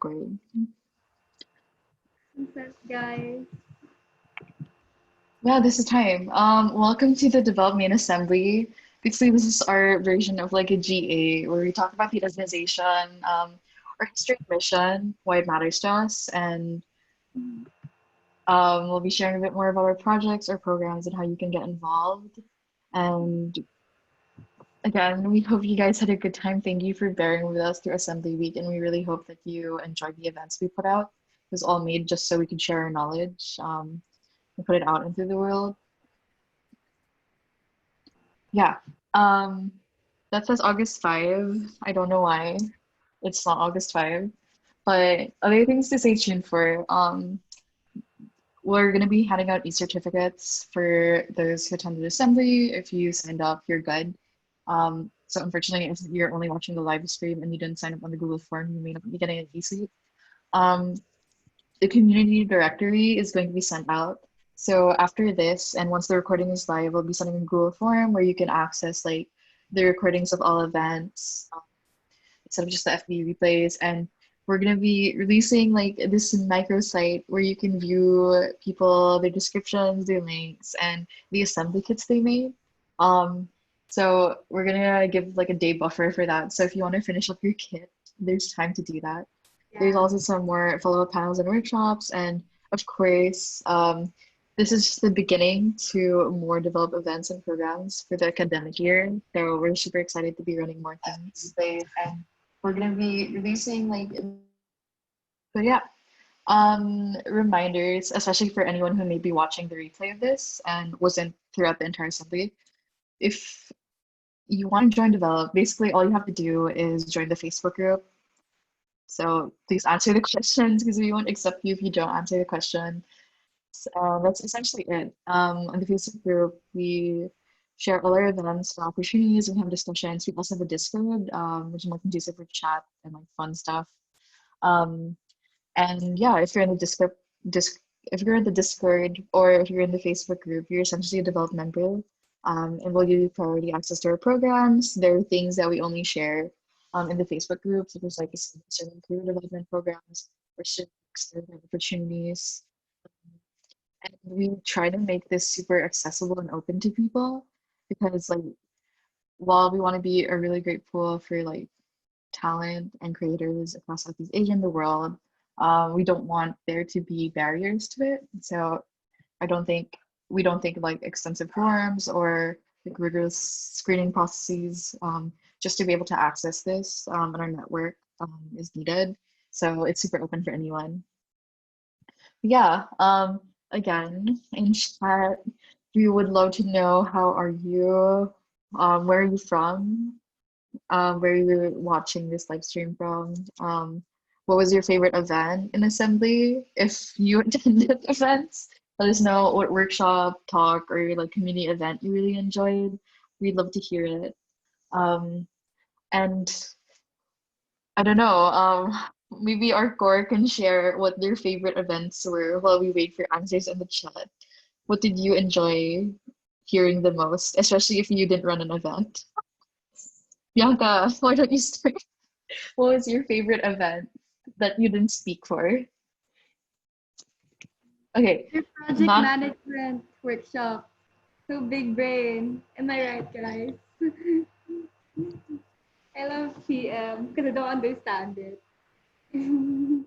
record. What's up, guys? Yeah, this is time. Welcome to the Development Assembly. Basically, this is our version of like a GA where we talk about the organization, our history and mission, why it matters to us, and we'll be sharing a bit more about our projects, our programs, and how you can get involved. And again, we hope you guys had a good time. Thank you for bearing with us through Assembly Week, and we really hope that you enjoyed the events we put out. It was all made just so we could share our knowledge and put it out into the world. Yeah. Um, that says August 5. I don't know why it's not August 5. But other things to stay tuned for. We're going to be handing out e-certificates for those who attended assembly. If you signed up, you're good. So unfortunately, if you're only watching the live stream and you didn't sign up on the Google form, you may not be getting an e-seat. Um, the community directory is going to be sent out. So after this, and once the recording is live, we'll be sending a Google form where you can access like the recordings of all events instead of just the FB replays. And we're gonna be releasing like this microsite where you can view people, their descriptions, their links, and the assembly kits they made. So we're gonna give like a day buffer for that. So if you want to finish up your kit, there's time to do that. There's Yeah. also some more follow-up panels and workshops, and of course, this is just the beginning to more developed events and programs for the academic year. So we're super excited to be running more things. And we're gonna be releasing like, so yeah, reminders, especially for anyone who may be watching the replay of this and wasn't throughout the entire assembly. If you want to join Develop, basically all you have to do is join the Facebook group. So please answer the questions because we won't accept you if you don't answer the question. So that's essentially it. On the Facebook group, we share all our events and opportunities. We have discussions. We also have a Discord, which is more conducive for chat and like fun stuff. Um, and yeah, if you're in the if you're in the Discord or if you're in the Facebook group, you're essentially a developed member. And we'll give you priority access to our programs. There are things that we only share in the Facebook group, such as like certain career development programs or student opportunities. And we try to make this super accessible and open to people because like while we want to be a really great pool for like talent and creators across Southeast Asia and the world, we don't want there to be barriers to it. So I don't think we don't think like extensive forms or like rigorous screening processes just to be able to access this on our network is needed. So it's super open for anyone. Yeah. Again, in chat, we would love to know how are you? Where are you from? Where you're watching this live stream from. What was your favorite event in assembly? If you attended events, let us know what workshop, talk, or like community event you really enjoyed. We'd love to hear it. Um, and I don't know, maybe our core can share what their favorite events were while we wait for answers in the chat. What did you enjoy hearing the most, especially if you didn't run an event? Bianca, why don't you start? What was your favorite event that you didn't speak for? Okay, Your project not management workshop. So big brain. Am I right, guys? I love PM because I don't understand it. thank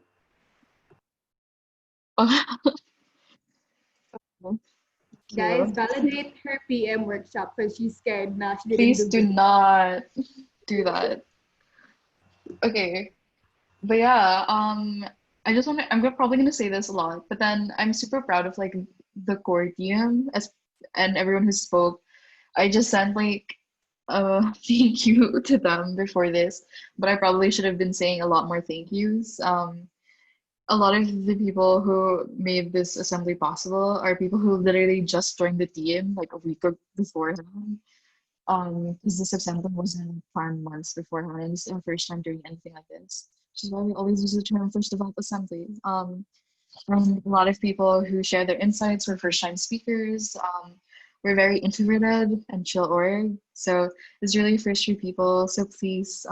Guys, you. validate her PM workshop because she's scared now. She didn't Please do do good. not do that. Okay, but yeah, I just want to. Probably gonna say this a lot, but then I'm super proud of like the core team as and everyone who spoke. I just sent like a thank you to them before this, but I probably should have been saying a lot more thank yous. A lot of the people who made this assembly possible are people who literally just joined the team like a week beforehand. Because this assembly wasn't planned months beforehand, and it's our first time doing anything like this. Which is why we always use the term first developed assembly. And a lot of people who share their insights were first time speakers. We're very introverted and chill org. So it's really first few people. So please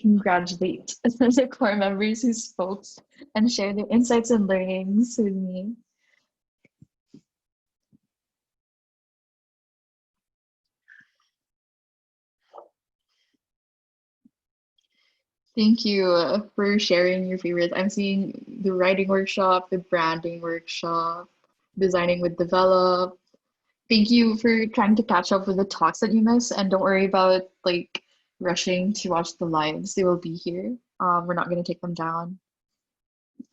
congratulate the core members who spoke and shared their insights and learnings with me. Thank you for sharing your favorites. I'm seeing the writing workshop, the branding workshop, designing with Developh. Thank you for trying to catch up with the talks that you missed, and don't worry about like rushing to watch the lives. They will be here. We're not going to take them down.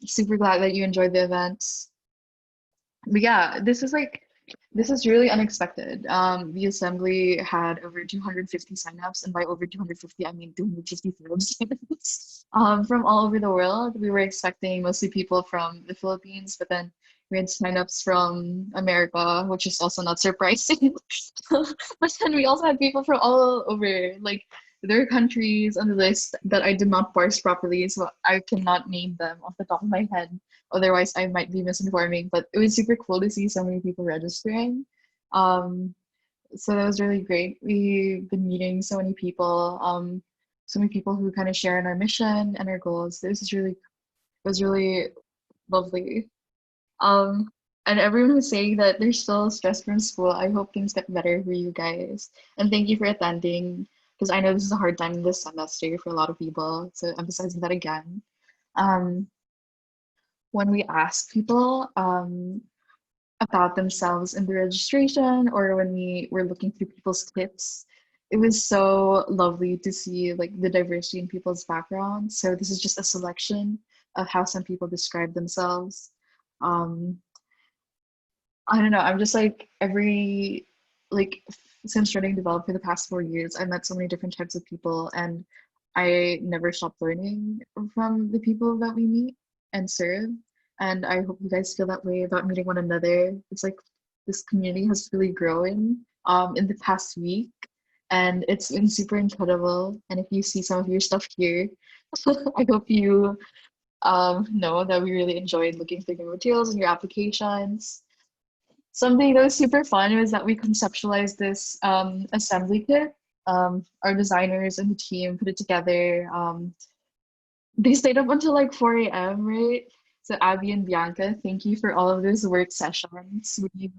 Super glad that you enjoyed the events. But yeah, this is really unexpected. The assembly had over 250 signups, and by over 250, I mean 250 signups from all over the world. We were expecting mostly people from the Philippines, but then we had signups from America, which is also not surprising. But then we also had people from all over, like there are countries on the list that I did not parse properly, so I cannot name them off the top of my head. Otherwise, I might be misinforming, but it was super cool to see so many people registering. Um, so that was really great. We've been meeting so many people who kind of share in our mission and our goals. It was really lovely. Um, and everyone who's saying that they're still stressed from school, I hope things get better for you guys. And thank you for attending, because I know this is a hard time in this semester for a lot of people. So emphasizing that again. Um, when we ask people about themselves in the registration or when we were looking through people's clips, it was so lovely to see like the diversity in people's backgrounds. So this is just a selection of how some people describe themselves. Um, I don't know. I'm just like like since starting Develop for the past 4 years, I met so many different types of people, and I never stop learning from the people that we meet and serve. And I hope you guys feel that way about meeting one another. It's like this community has really grown in the past week, and it's been super incredible. And if you see some of your stuff here, I hope you know that we really enjoyed looking through your materials and your applications. Something that was super fun was that we conceptualized this assembly kit. Our designers and the team put it together. They stayed up until like 4 a.m., right? So Abby and Bianca, thank you for all of those work sessions. We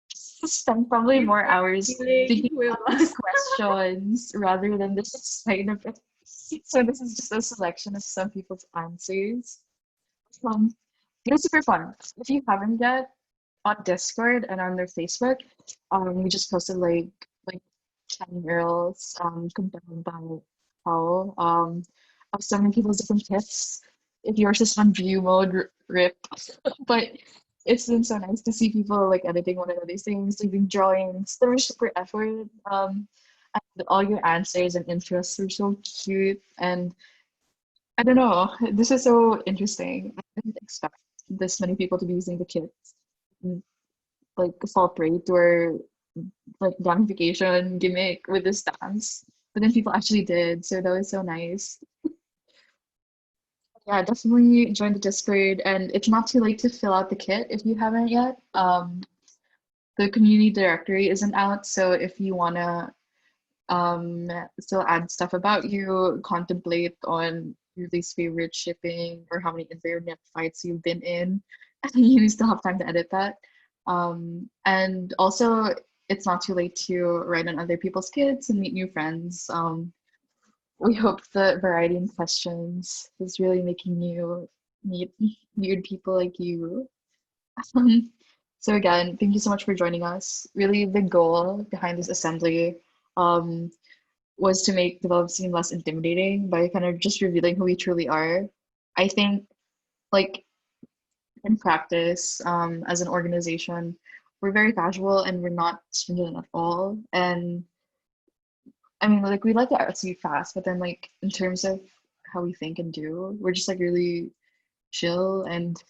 spent probably You more were hours dealing thinking with about these questions rather than the design of it. So this is just a selection of some people's answers. Um, it was super fun. If you haven't yet, on Discord and on their Facebook, we just posted like 10 girls compared by how of so many people's different tips. If yours is on view mode, rip. But it's been so nice to see people like editing one another's things, doing drawings. They were super effort. And all your answers and interests were so cute. And I don't know, this is so interesting. I didn't expect this many people to be using the kits like fall prey to our like gamification gimmick with this dance. But then people actually did, so that was so nice. Yeah, definitely join the Discord, and it's not too late to fill out the kit if you haven't yet. The community directory isn't out, so if you wanna still add stuff about you, contemplate on your least favorite shipping or how many internet fights you've been in, you still have time to edit that. And also, it's not too late to write on other people's kids and meet new friends. We hope the variety in questions is really making you meet weird people like you. Um, so again, thank you so much for joining us. Really, the goal behind this assembly um, was to make Develop seem less intimidating by kind of just revealing who we truly are. I think, like in practice, as an organization, we're very casual and we're not stringent at all. And I mean, like we like to execute fast, but then like in terms of how we think and do, we're just like really chill and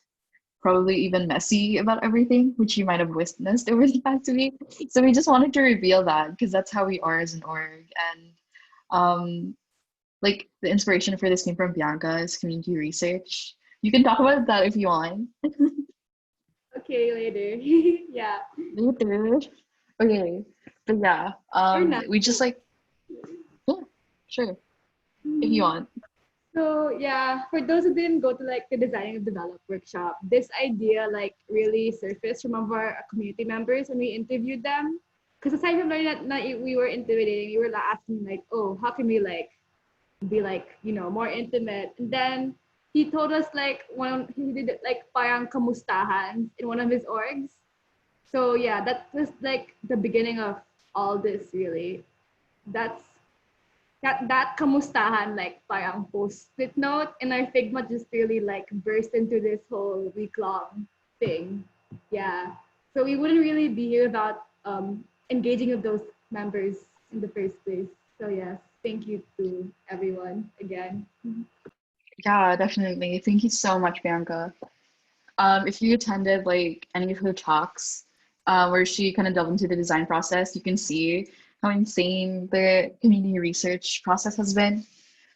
probably even messy about everything, which you might have witnessed over the past week. So we just wanted to reveal that because that's how we are as an org. And um, like the inspiration for this came from Bianca's community research. You can talk about that if you want. Okay, later. Yeah. Later. Okay. But yeah, Or not. we just like, yeah, sure. if you want. So yeah, for those who didn't go to like the designing of develop workshop, this idea like really surfaced from one of our community members when we interviewed them. Because aside from learning that we were intimidating, we were like asking like, oh, how can we like be like more intimate? And then he told us like when he did like parang kamustahan in one of his orgs. So yeah, that was like the beginning of all this really. That's that kamustahan like parang post-it note and our Figma just really like burst into this whole week-long thing. Yeah. So we wouldn't really be here without engaging with those members in the first place. So yes, thank you to everyone again. Yeah, definitely. Thank you so much, Bianca. If you attended like any of her talks, where she kind of delved into the design process, you can see how insane the community research process has been.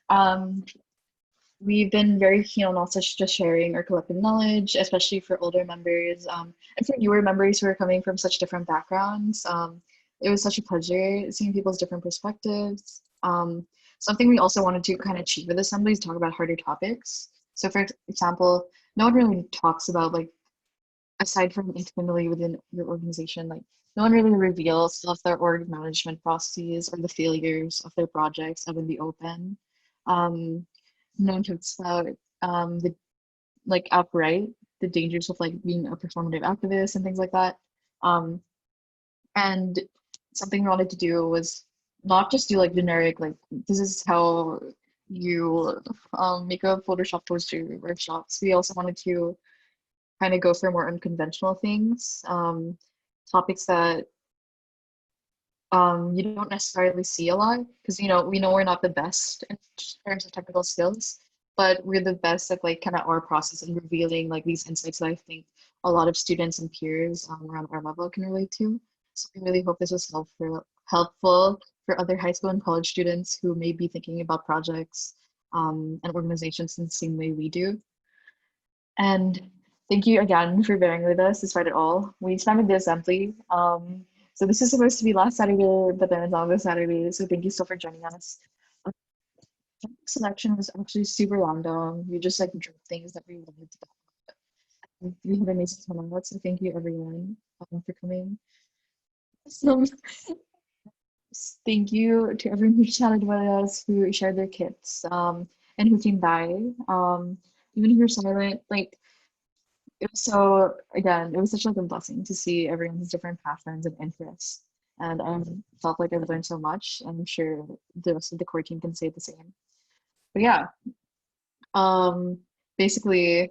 Um, we've been very keen on also just sharing our collective knowledge, especially for older members, and for newer members who are coming from such different backgrounds. It was such a pleasure seeing people's different perspectives. Something we also wanted to kind of achieve with Assembly is talk about harder topics. So for example, no one really talks about like, aside from internally within your organization, like no one really reveals of their org management processes or the failures of their projects out in the open. Um, no one talks about the like outright the dangers of like being a performative activist and things like that. Um, and something we wanted to do was not just do like generic like this is how you make a Photoshop poster workshops. We also wanted to kind of go for more unconventional things, topics that you don't necessarily see a lot because we know we're not the best in terms of technical skills, but we're the best at like kind of our process and revealing like these insights that I think a lot of students and peers around our level can relate to. So I really hope this was helpful for other high school and college students who may be thinking about projects and organizations in the same way we do. And thank you again for bearing with us despite it all. We expanded the assembly. So this is supposed to be last Saturday, but then it's on this Saturday. So thank you so for joining us. Selection was actually super random. We just like drew things that we wanted to do. We had amazing turnout, so thank you everyone for coming. So thank you to everyone who chatted with us, who shared their kits, and who came by. Even if you're silent, like it was so again, it was such like a blessing to see everyone's different passions and interests. And I felt like I learned so much. I'm sure the rest of the core team can say the same. But yeah, um, basically,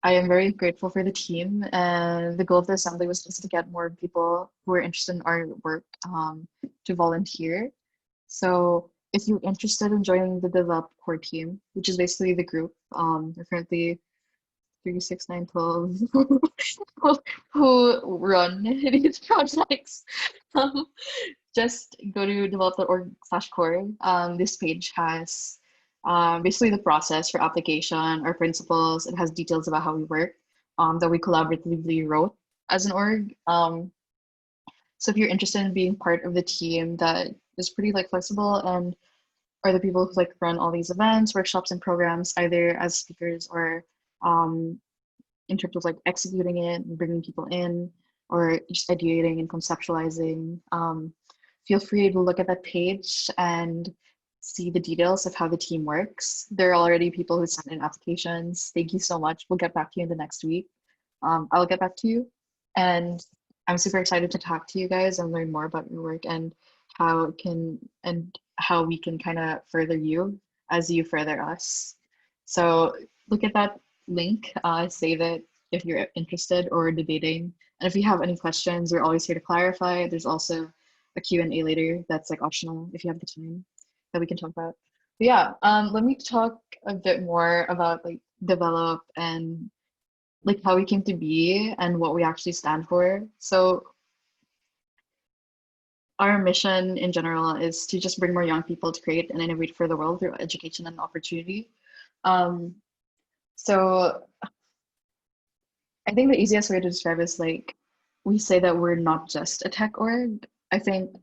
I am very grateful for the team. And the goal of the assembly was just to get more people who are interested in our work to volunteer. So if you're interested in joining the Develop core team, which is basically the group, we're currently 3, 6, 9, 12 who run these projects. Um, just go to develop.org/core. This page has basically the process for application, our principles. It has details about how we work that we collaboratively wrote as an org. So if you're interested in being part of the team that is pretty like flexible and are the people who like run all these events, workshops, and programs, either as speakers or um, in terms of like executing it and bringing people in or just ideating and conceptualizing, feel free to look at that page and see the details of how the team works. There are already people who sent in applications. Thank you so much. We'll get back to you in the next week. I'll get back to you. And I'm super excited to talk to you guys and learn more about your work and how we can kind of further you as you further us. So look at that link, save it if you're interested or debating. And if you have any questions, we're always here to clarify. There's also a Q&A later that's like optional if you have the time that we can talk about. But yeah, let me talk a bit more about like Develop and like how we came to be and what we actually stand for. So our mission in general is to just bring more young people to create and innovate for the world through education and opportunity. Um, so I think the easiest way to describe is like we say that we're not just a tech org. I think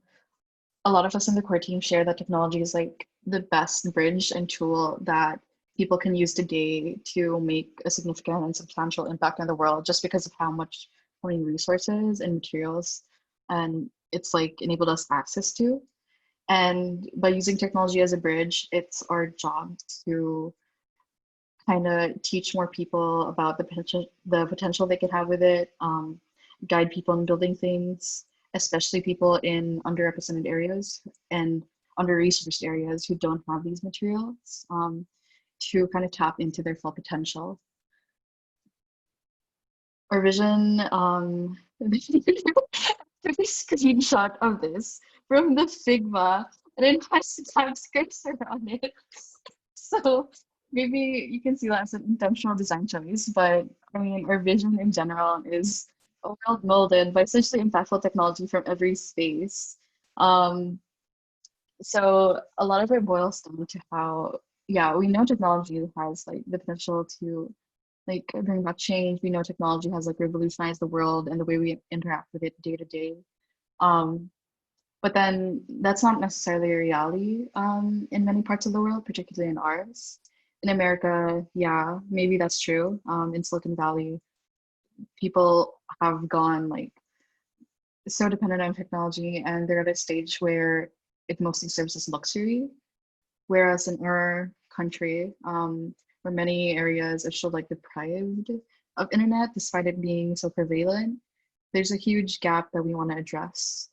a lot of us in the core team share that technology is like the best bridge and tool that people can use today to make a significant and substantial impact on the world, just because of how many resources and materials and it's like enabled us access to. And by using technology as a bridge, it's our job to kind of teach more people about the potential they could have with it, guide people in building things, especially people in underrepresented areas and under-resourced areas who don't have these materials, to kind of tap into their full potential. Our vision, took a screenshot of this from the Figma and it has TypeScript around it. So maybe you can see that as an intentional design choice, but I mean, our vision in general is a world molded by essentially impactful technology from every space. Um, so a lot of it boils down to how, yeah, we know technology has like the potential to like bring about change. We know technology has like revolutionized the world and the way we interact with it day to day. Um, but then that's not necessarily a reality in many parts of the world, particularly in ours. In America, yeah, maybe that's true. In Silicon Valley, people have gone like so dependent on technology and they're at a stage where it mostly serves as luxury. Whereas in our country, where many areas are still like deprived of internet, despite it being so prevalent, there's a huge gap that we want to address.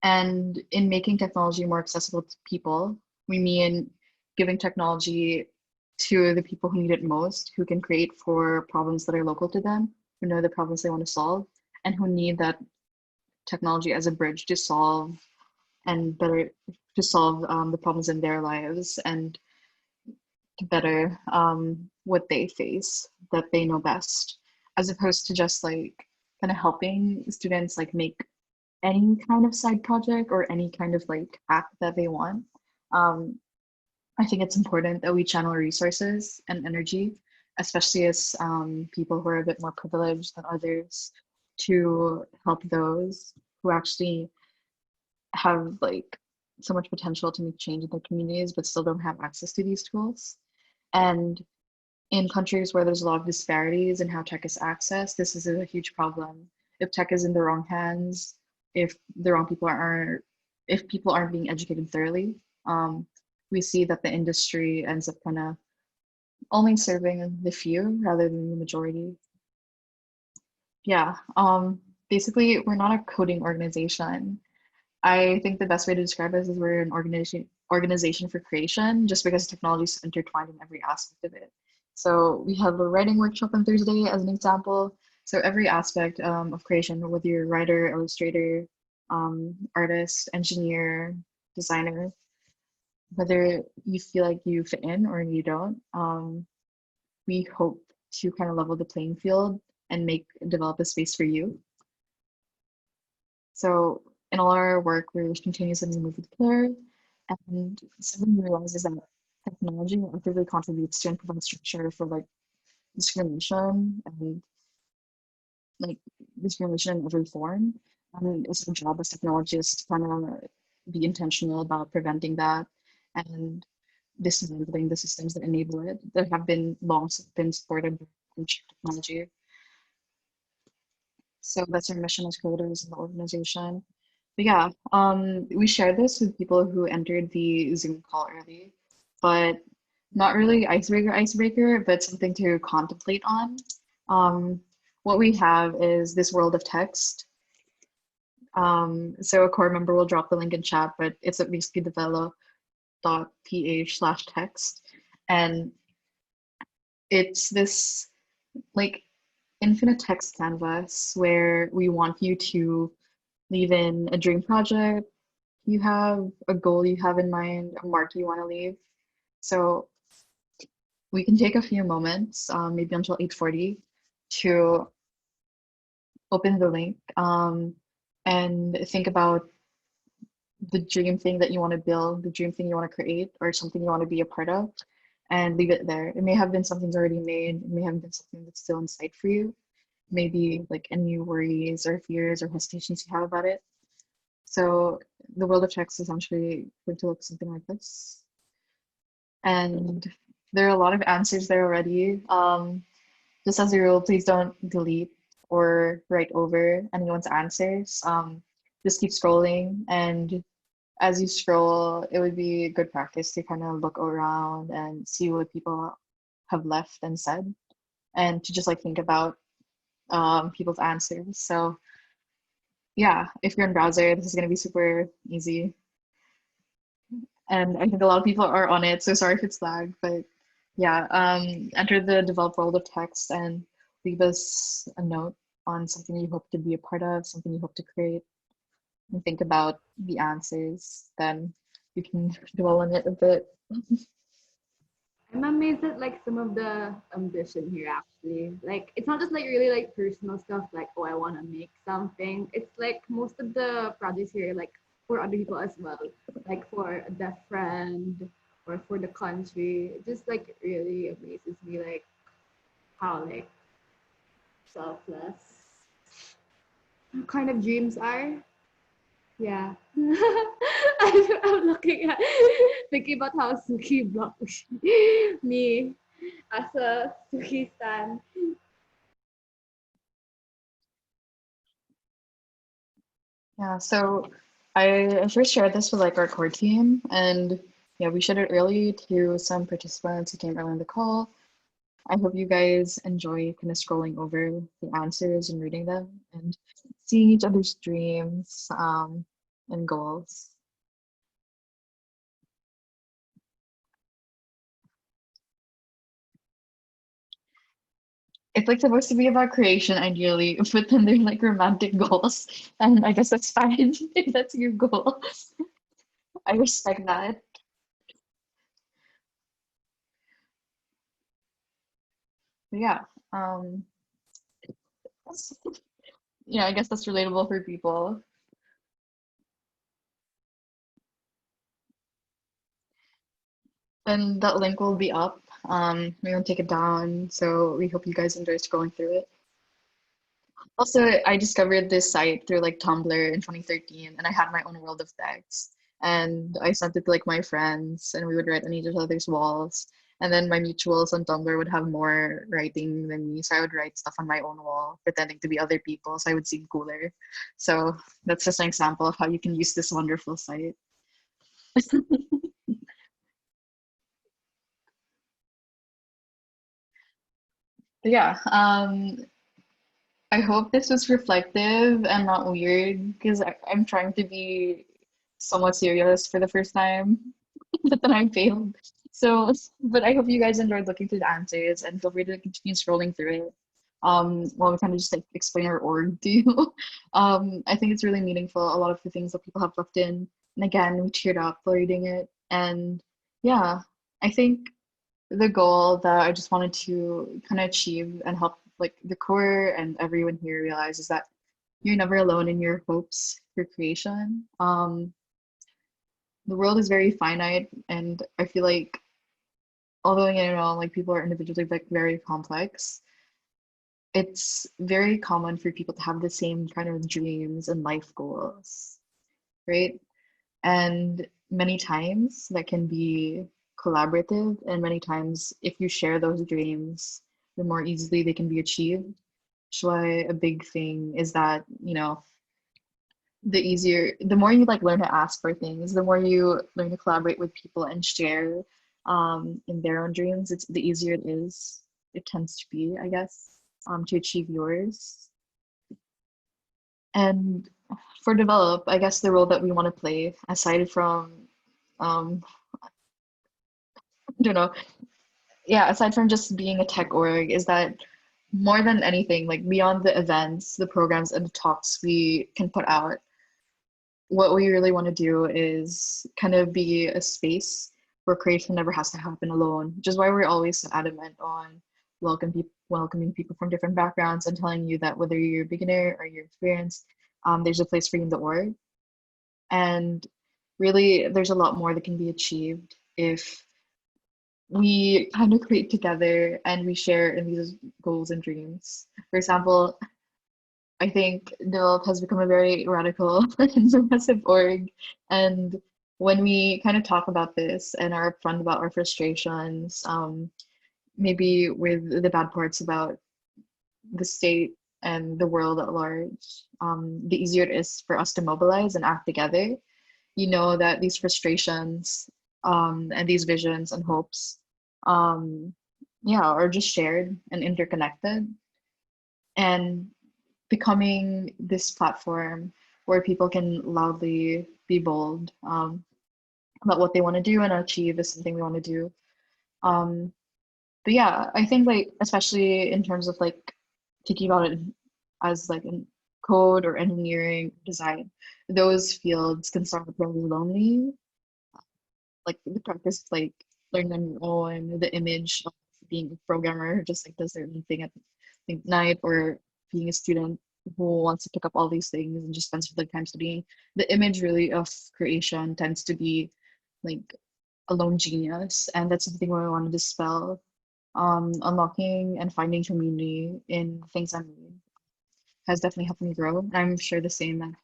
And in making technology more accessible to people, we mean giving technology to the people who need it most, who can create for problems that are local to them, who know the problems they want to solve, and who need that technology as a bridge to solve and better to solve the problems in their lives and to better what they face that they know best, as opposed to just like kind of helping students like make any kind of side project or any kind of like app that they want. I think it's important that we channel resources and energy, especially as people who are a bit more privileged than others, to help those who actually have like so much potential to make change in their communities, but still don't have access to these tools. And in countries where there's a lot of disparities in how tech is accessed, this is a huge problem. If tech is in the wrong hands, if the wrong people aren't, if people aren't being educated thoroughly, we see that the industry ends up kind of only serving the few rather than the majority. Yeah, basically, we're not a coding organization. I think the best way to describe us is we're an organization for creation, just because technology is intertwined in every aspect of it. So we have a writing workshop on Thursday as an example. So every aspect of creation, whether you're a writer, illustrator, artist, engineer, designer, whether you feel like you fit in or you don't, we hope to kind of level the playing field and develop a space for you. So in all our work, we're continuously moving with the player, and something we realize is that technology actively contributes to and provides structure for like discrimination and like discrimination in every form. And it's our job as technologists to kind of be intentional about preventing that and dismantling the systems that enable it that have been long been supported by technology. So that's our mission as creators in the organization. But yeah, we shared this with people who entered the Zoom call early, but not really icebreaker, but something to contemplate on. What we have is this world of text. So a core member will drop the link in chat, but it's at basically developh.ph/text. And it's this like infinite text canvas where we want you to leave in a dream project you have, a goal you have in mind, a mark you want to leave. So we can take a few moments, maybe until 8:40, to open the link and think about the dream thing that you want to build, the dream thing you want to create, or something you want to be a part of, and leave it there. It may have been something's already made, it may have been something that's still in sight for you, maybe like any worries or fears or hesitations you have about it. So the world of text is essentially going to look something like this. And there are a lot of answers there already. Just as a rule, please don't delete or write over anyone's answers. Just keep scrolling, and as you scroll, it would be good practice to kind of look around and see what people have left and said, and to just like think about people's answers. So yeah, if you're in browser, this is gonna be super easy. And I think a lot of people are on it, so sorry if it's lagged, but yeah, enter the develop world of text and leave us a note on something you hope to be a part of, something you hope to create, and think about the answers. Then you can dwell on it a bit. I'm amazed at like some of the ambition here actually. Like it's not just like really like personal stuff like oh I want to make something. It's like most of the projects here like for other people as well. Like for a deaf friend or for the country. It just like really amazes me like how like selfless kind of dreams are. Yeah. I'm looking at thinking about how Suki blocked me as a Suki stan. Yeah, so I first shared this with like our core team, and yeah, we shared it early to some participants who came early in the call. I hope you guys enjoy kind of scrolling over the answers and reading them and seeing each other's dreams and goals. It's like supposed to be about creation ideally, but then they're like romantic goals, and I guess that's fine if that's your goal. I respect that. But yeah, um, yeah, I guess that's relatable for people. Then that link will be up. We won't take it down, so we hope you guys enjoy scrolling through it. Also, I discovered this site through like Tumblr in 2013, and I had my own world of text. And I sent it to like my friends, and we would write on each other's walls. And then my mutuals on Tumblr would have more writing than me, so I would write stuff on my own wall, pretending to be other people, so I would seem cooler. So that's just an example of how you can use this wonderful site. But yeah, I hope this was reflective and not weird because I'm trying to be somewhat serious for the first time, but then I failed. So, but I hope you guys enjoyed looking through the answers and feel free to continue scrolling through it. While we kind of just like explain our org to you. I think it's really meaningful, a lot of the things that people have left in. And again, we cheered up while reading it. And yeah, I think the goal that I just wanted to kind of achieve and help like the core and everyone here realize is that you're never alone in your hopes for creation. The world is very finite, and I feel like although you know like people are individually like very complex, it's very common for people to have the same kind of dreams and life goals, right? And many times that can be collaborative, and many times if you share those dreams, the more easily they can be achieved. Which is why a big thing is that, you know, the more you like learn to ask for things, the more you learn to collaborate with people and share in their own dreams, it's the easier it tends to be, I guess, to achieve yours. And for Develop, I guess the role that we want to play, aside from um, I don't know, yeah, aside from just being a tech org, is that more than anything, like beyond the events, the programs, and the talks we can put out, what we really want to do is kind of be a space where creation never has to happen alone, which is why we're always so adamant on welcoming people from different backgrounds and telling you that whether you're a beginner or you're experienced, there's a place for you in the org. And really, there's a lot more that can be achieved if we kind of create together and we share in these goals and dreams. For example, I think Develop has become a very radical and progressive org, and when we kind of talk about this and are upfront about our frustrations, maybe with the bad parts about the state and the world at large, the easier it is for us to mobilize and act together. You know that these frustrations, and these visions and hopes, um, yeah, are just shared and interconnected, and becoming this platform where people can loudly be bold, about what they want to do and achieve is something we want to do. Um, but yeah, I think like especially in terms of like thinking about it as like in code or engineering design, those fields can start really lonely. Like the practice like learn on your own, the image of being a programmer who just like does their own thing at like, night, or being a student who wants to pick up all these things and just spends their time studying. The image really of creation tends to be like a lone genius, and that's something we want to dispel. Unlocking and finding community in things I made has definitely helped me grow. I'm sure the same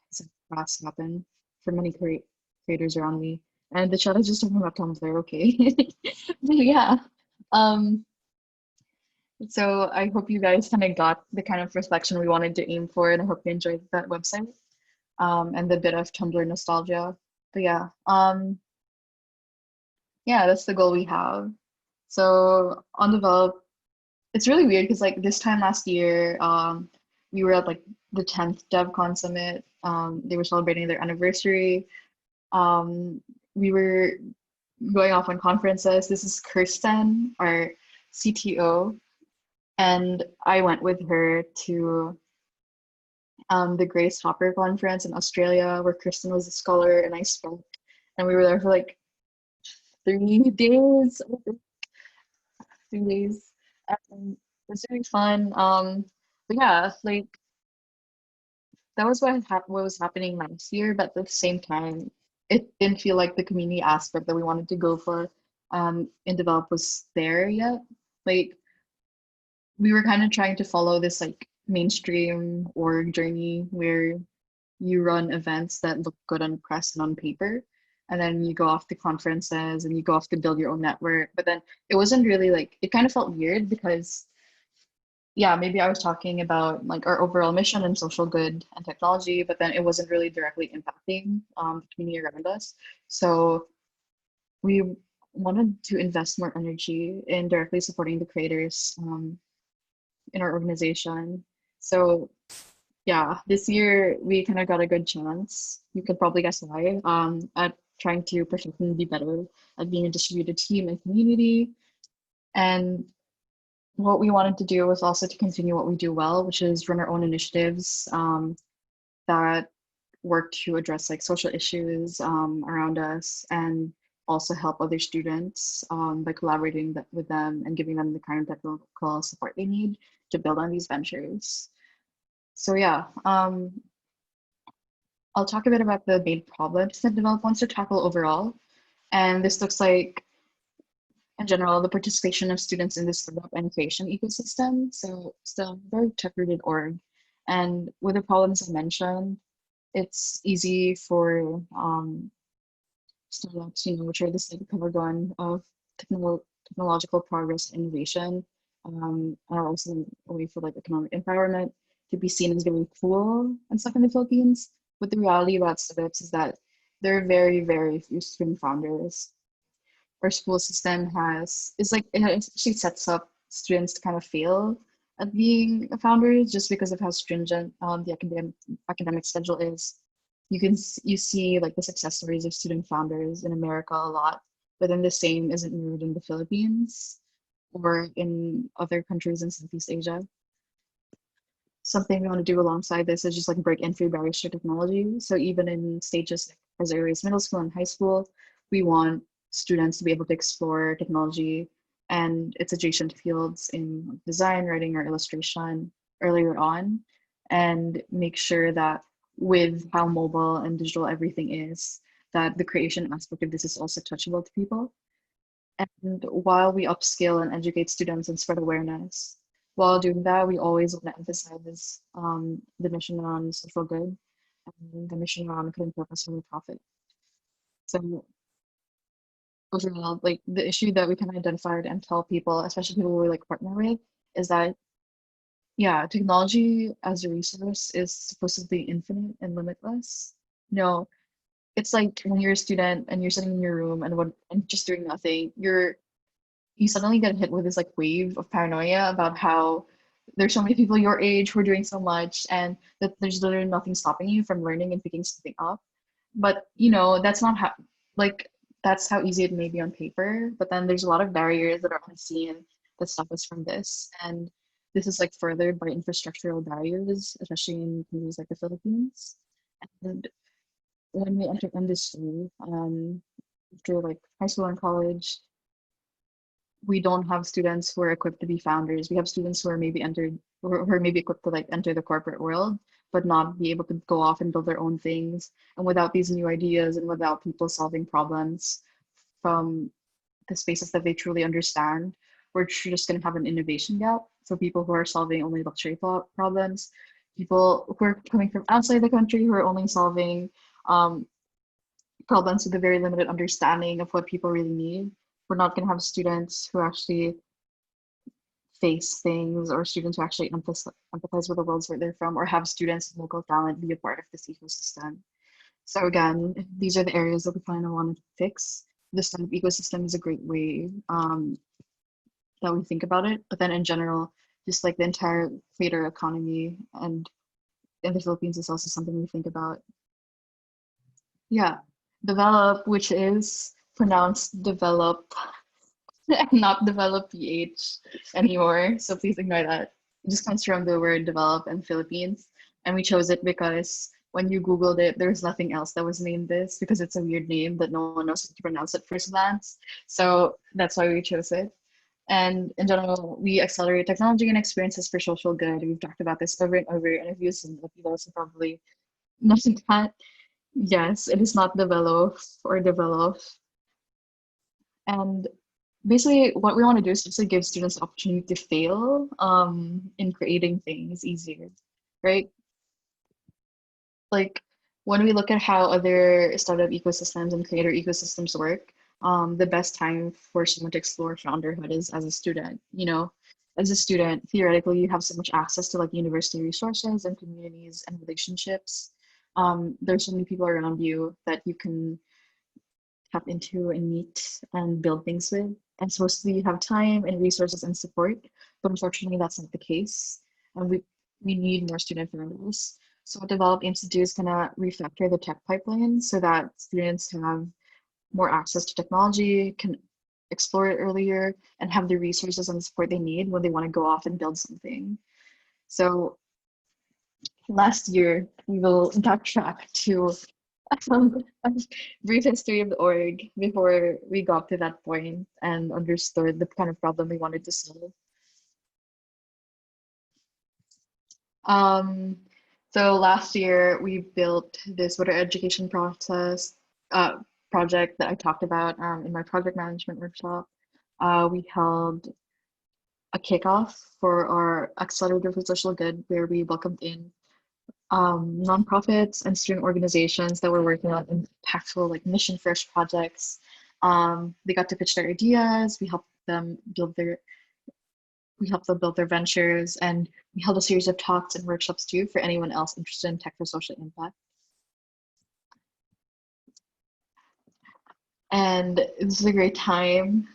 has happened for many creators around me. And the chat is just talking about Tumblr, okay? But yeah. Um, so I hope you guys kind of got the kind of reflection we wanted to aim for, and I hope you enjoyed that website, and the bit of Tumblr nostalgia. But yeah, that's the goal we have. So on Develop, it's really weird because like this time last year, we were at like the 10th DevCon Summit. They were celebrating their anniversary. Um, we were going off on conferences. This is Kirsten, our CTO, and I went with her to the Grace Hopper conference in Australia, where Kristen was a scholar and I spoke. And we were there for like 3 days, I think, 3 days. And it was really fun. But yeah, like that was what was happening last year, but at the same time, it didn't feel like the community aspect that we wanted to go for in Develop was there yet. Like we were kind of trying to follow this like mainstream org journey where you run events that look good on press and on paper, and then you go off to conferences and you go off to build your own network. But then it wasn't really like, it kind of felt weird because yeah, maybe I was talking about like our overall mission and social good and technology, but then it wasn't really directly impacting the community around us. So we wanted to invest more energy in directly supporting the creators in our organization. So yeah, this year we kind of got a good chance. You could probably guess why. At trying to protect and be better at being a distributed team and community. And what we wanted to do was also to continue what we do well, which is run our own initiatives that work to address like social issues around us, and also help other students by collaborating with them and giving them the kind of technical support they need to build on these ventures. So yeah, I'll talk a bit about the main problems that Develop wants to tackle overall. And this looks like, in general, the participation of students in the startup and creation ecosystem. So still very tech-rooted org. And with the problems I mentioned, it's easy for startups, which are this like cover gun of technological progress and innovation, are also a way for like economic empowerment to be seen as very cool and stuff in the Philippines. But the reality about startups is that there are very, very few student founders. Our school system is like it actually sets up students to kind of fail at being a founder just because of how stringent the academic schedule is. You see like the success stories of student founders in America a lot, but then the same isn't mirrored in the Philippines or in other countries in Southeast Asia. Something we want to do alongside this is just like break entry barriers to technology. So even in stages like as early as middle school and high school, we want students to be able to explore technology and its adjacent fields in design, writing, or illustration earlier on, and make sure that with how mobile and digital everything is, that the creation aspect of this is also touchable to people. And while we upskill and educate students and spread awareness, while doing that, we always want to emphasize the mission around social good and the mission around creating purpose and profit. So overall, like the issue that we can identify and tell people, especially people we like partner with, is that yeah, technology as a resource is supposedly infinite and limitless. No, it's like when you're a student and you're sitting in your room and just doing nothing, you suddenly get hit with this like wave of paranoia about how there's so many people your age who are doing so much and that there's literally nothing stopping you from learning and picking something up. But that's not how like that's how easy it may be on paper, but then there's a lot of barriers that are unseen that stop us from this. And this is like furthered by infrastructural barriers, especially in countries like the Philippines. And when we enter industry, after like high school and college, we don't have students who are equipped to be founders. We have students who are maybe who are maybe equipped to like enter the corporate world, but not be able to go off and build their own things. And without these new ideas and without people solving problems from the spaces that they truly understand, we're just going to have an innovation gap. So people who are solving only luxury problems, people who are coming from outside the country who are only solving problems with a very limited understanding of what people really need. We're not going to have students who actually face things or students who actually empathize with the worlds where they're from or have students and local talent be a part of this ecosystem. So again, these are the areas that we kind of want to fix. This kind of ecosystem is a great way that we think about it. But then in general, just like the entire creator economy and in the Philippines is also something we think about. Yeah, develop, which is pronounced develop and not develop PH anymore. So please ignore that. It just comes from the word develop in Philippines. And we chose it because when you Googled it, there was nothing else that was named this because it's a weird name that no one knows how to pronounce at first glance. So that's why we chose it. And in general, we accelerate technology and experiences for social good. We've talked about this over and over in interviews, and people also probably know that. Yes, it is not develop or develop. And basically, what we want to do is just to give students the opportunity to fail in creating things easier, right? Like when we look at how other startup ecosystems and creator ecosystems work, the best time for someone to explore founderhood is as a student. As a student, theoretically, you have so much access to like university resources and communities and relationships. There's so many people around you that you can tap into and meet and build things with. And supposedly you have time and resources and support, but unfortunately that's not the case. And we need more student founders. So what Develop aims to do is kind of refactor the tech pipeline so that students have more access to technology, can explore it earlier, and have the resources and the support they need when they want to go off and build something. So last year, we will backtrack to a brief history of the org before we got to that point and understood the kind of problem we wanted to solve. Um, so last year we built this water education process project that I talked about in my project management workshop. We held a kickoff for our accelerator for social good where we welcomed in nonprofits and student organizations that were working on impactful like mission first projects. They got to pitch their ideas. We helped them build their ventures, and we held a series of talks and workshops too for anyone else interested in tech for social impact. And this is a great time.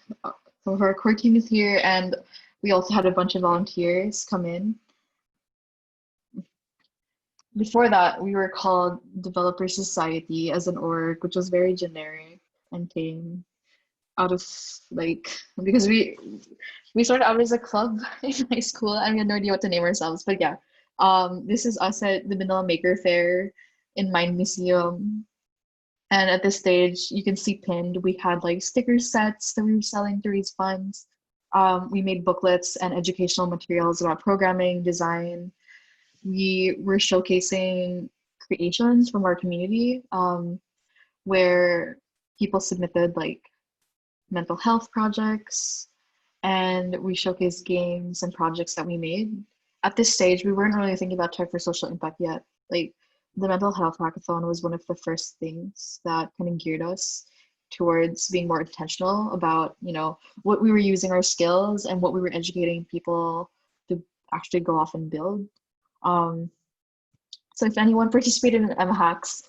So our core team is here, and we also had a bunch of volunteers come in. Before that, we were called Developer Society as an org, which was very generic and came out of like because we started out as a club in high school and we had no idea what to name ourselves. But yeah, this is us at the Manila Maker Fair in Mind Museum. And at this stage, you can see pinned, we had like sticker sets that we were selling to raise funds. We made booklets and educational materials about programming, design. We were showcasing creations from our community where people submitted like mental health projects and we showcased games and projects that we made. At this stage, we weren't really thinking about tech for social impact yet. Like the mental health hackathon was one of the first things that kind of geared us towards being more intentional about, what we were using our skills and what we were educating people to actually go off and build. Um, so if anyone participated in MHACs,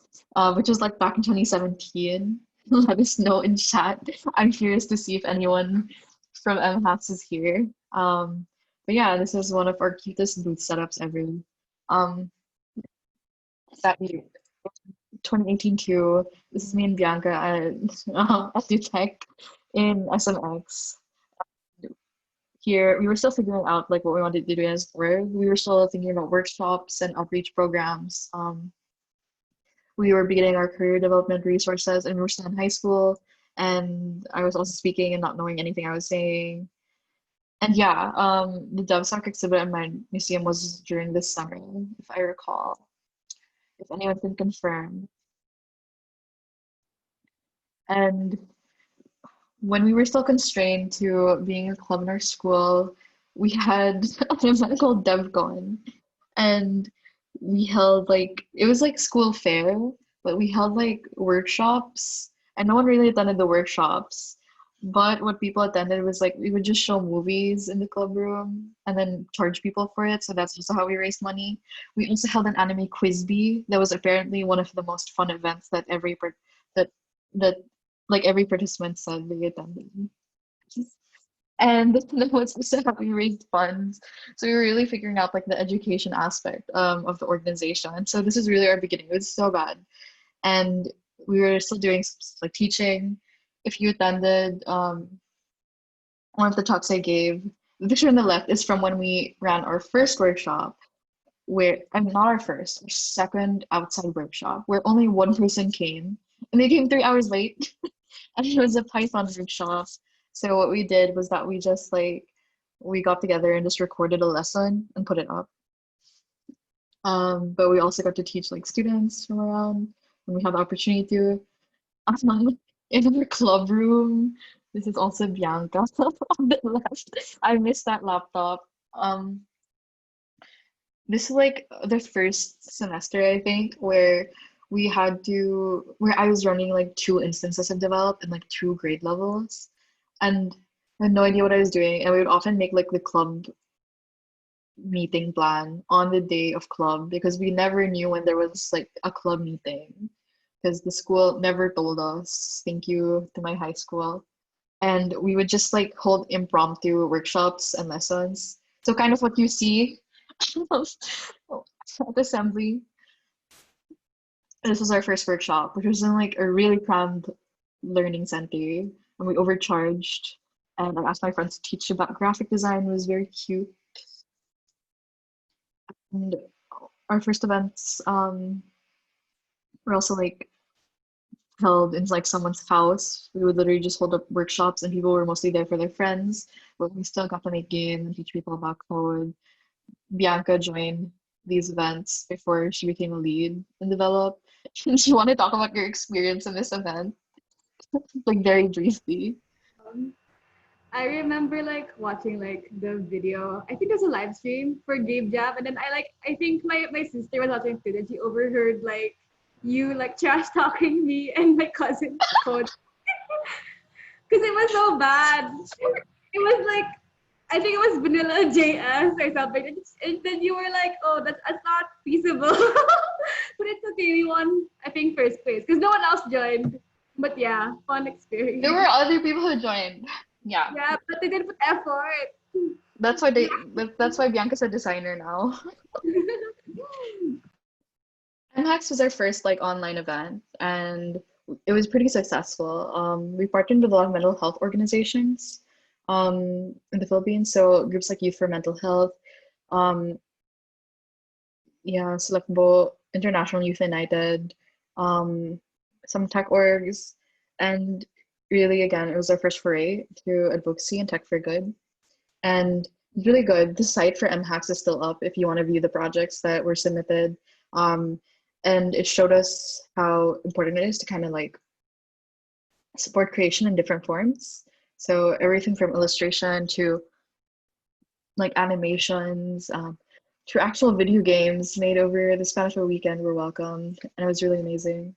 which was like back in 2017, let us know in chat. I'm curious to see if anyone from MHACs is here. But yeah, this is one of our cutest booth setups ever. Um, that year, 2018 too. This is me and Bianca at Tech in SMX. Here, we were still figuring out like what we wanted to do as work. We were still thinking about workshops and outreach programs. We were beginning our career development resources, and we were still in high school. And I was also speaking and not knowing anything I was saying. And yeah, the DevSoc exhibit in my museum was during this summer, if I recall. If anyone can confirm. And when we were still constrained to being a club in our school, we had an event called DevCon, and we held like it was like school fair, but we held like workshops, and no one really attended the workshops. But what people attended was like we would just show movies in the club room and then charge people for it. So that's also how we raised money. We also held an anime quiz bee that was apparently one of the most fun events that that that like every participant said they attended. And that was also how we raised funds. So we were really figuring out like the education aspect of the organization. So this is really our beginning. It was so bad. And we were still doing like teaching. If you attended one of the talks I gave, the picture on the left is from when we ran our first workshop, where I'm not our first, our second outside workshop, where only one person came. And they came 3 hours late. And it was a Python workshop. So what we did was that we just like we got together and just recorded a lesson and put it up. But we also got to teach like students from around when we had the opportunity to. In our club room, this is also Bianca on the left. I missed that laptop. Um, this is like the first semester, I think, where where I was running like 2 instances of Develop in like 2 grade levels. And I had no idea what I was doing. And we would often make like the club meeting plan on the day of club because we never knew when there was like a club meeting because the school never told us. Thank you to my high school. And we would just like hold impromptu workshops and lessons. So kind of what you see at assembly. This was our first workshop, which was in like a really crammed learning center, and we overcharged. And I asked my friends to teach about graphic design. It was very cute. And our first events were also like held in like someone's house. We would literally just hold up workshops, and people were mostly there for their friends, but we still got to make games and teach people about code. Bianca joined these events before she became a lead in Develop. Do you want to talk about your experience in this event? Like very briefly. Um, I remember like watching like the video. I think there's a live stream for Game Jam, and then I think my sister was watching too, and she overheard like you like trash talking me and my cousin code because it was so bad. It was like I think it was Vanilla JS or something, and then you were like, "Oh, that's not feasible," but it's okay. We won, I think, first place because no one else joined. But yeah, fun experience. There were other people who joined. Yeah. Yeah, but they didn't put effort. That's why Bianca's a designer now. MHAX was our first like online event, and it was pretty successful. We partnered with a lot of mental health organizations in the Philippines, so groups like Youth for Mental Health, um, yeah, Select International Youth United, um, some tech orgs, and really again, it was our first foray to advocacy and tech for good. And it's really good. The site for MHAX is still up if you want to view the projects that were submitted. And it showed us how important it is to kind of like support creation in different forms. So everything from illustration to like animations, to actual video games made over the Spanish Flu weekend were welcome, and it was really amazing.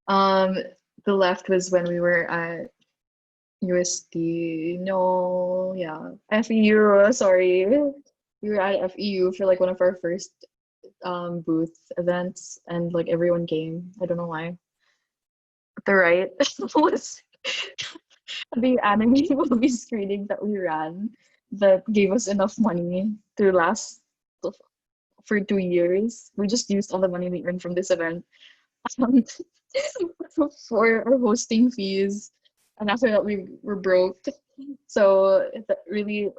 Um, the left was when we were at USD. No, yeah, FEU. Sorry, we were at FEU for like one of our first booth events, and like everyone came. I don't know why. But the right was the anime movie screening that we ran that gave us enough money to last for 2 years. We just used all the money we earned from this event um, for our hosting fees, and after that we were broke. So that really,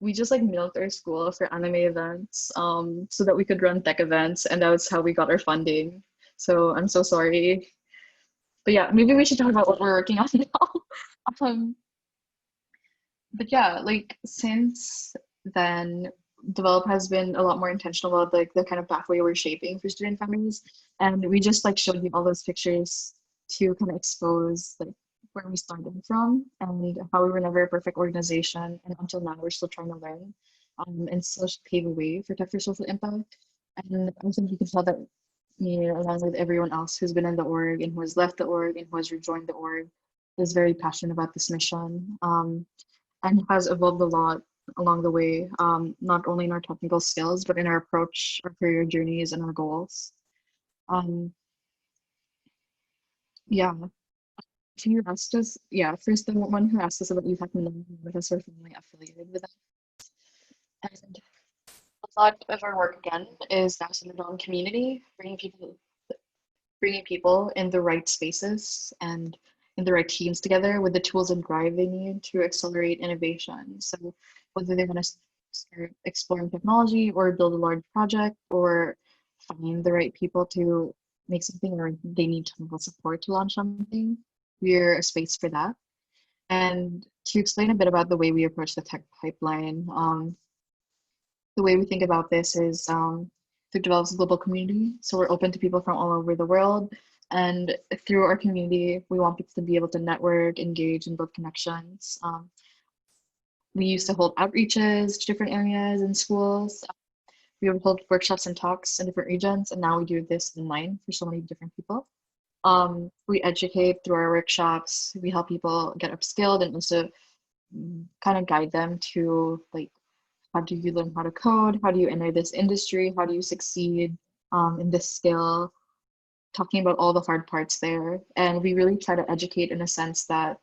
we just like milked our school for anime events, so that we could run tech events, and that was how we got our funding. So I'm so sorry, but yeah, maybe we should talk about what we're working on now. Um, but yeah, like since then, Develop has been a lot more intentional about like the kind of pathway we're shaping for student families, and we just like showed you all those pictures to kind of expose like where we started from and how we were never a perfect organization, and until now we're still trying to learn, and still pave a way for tech for social impact. And I think you can tell that me, along with everyone else who's been in the org and who has left the org and who has rejoined the org, is very passionate about this mission. And has evolved a lot along the way, not only in our technical skills, but in our approach, our career journeys, and our goals. Um, yeah, so you asked us, yeah, first the one who asked us about you talking with us, we're family affiliated with us. And a lot of our work again is now centered on community, bringing people in the right spaces and in the right teams together with the tools and drive they need to accelerate innovation. So whether they want to start exploring technology or build a large project or find the right people to make something, or they need technical support to launch something, we're a space for that. And to explain a bit about the way we approach the tech pipeline, the way we think about this is to develop a global community. So we're open to people from all over the world. And through our community, we want people to be able to network, engage, and build connections. We used to hold outreaches to different areas in schools. We would hold workshops and talks in different regions. And now we do this online for so many different people. We educate through our workshops. We help people get upskilled and also kind of guide them to like, how do you learn how to code? How do you enter this industry? How do you succeed in this skill? Talking about all the hard parts there. And we really try to educate in a sense that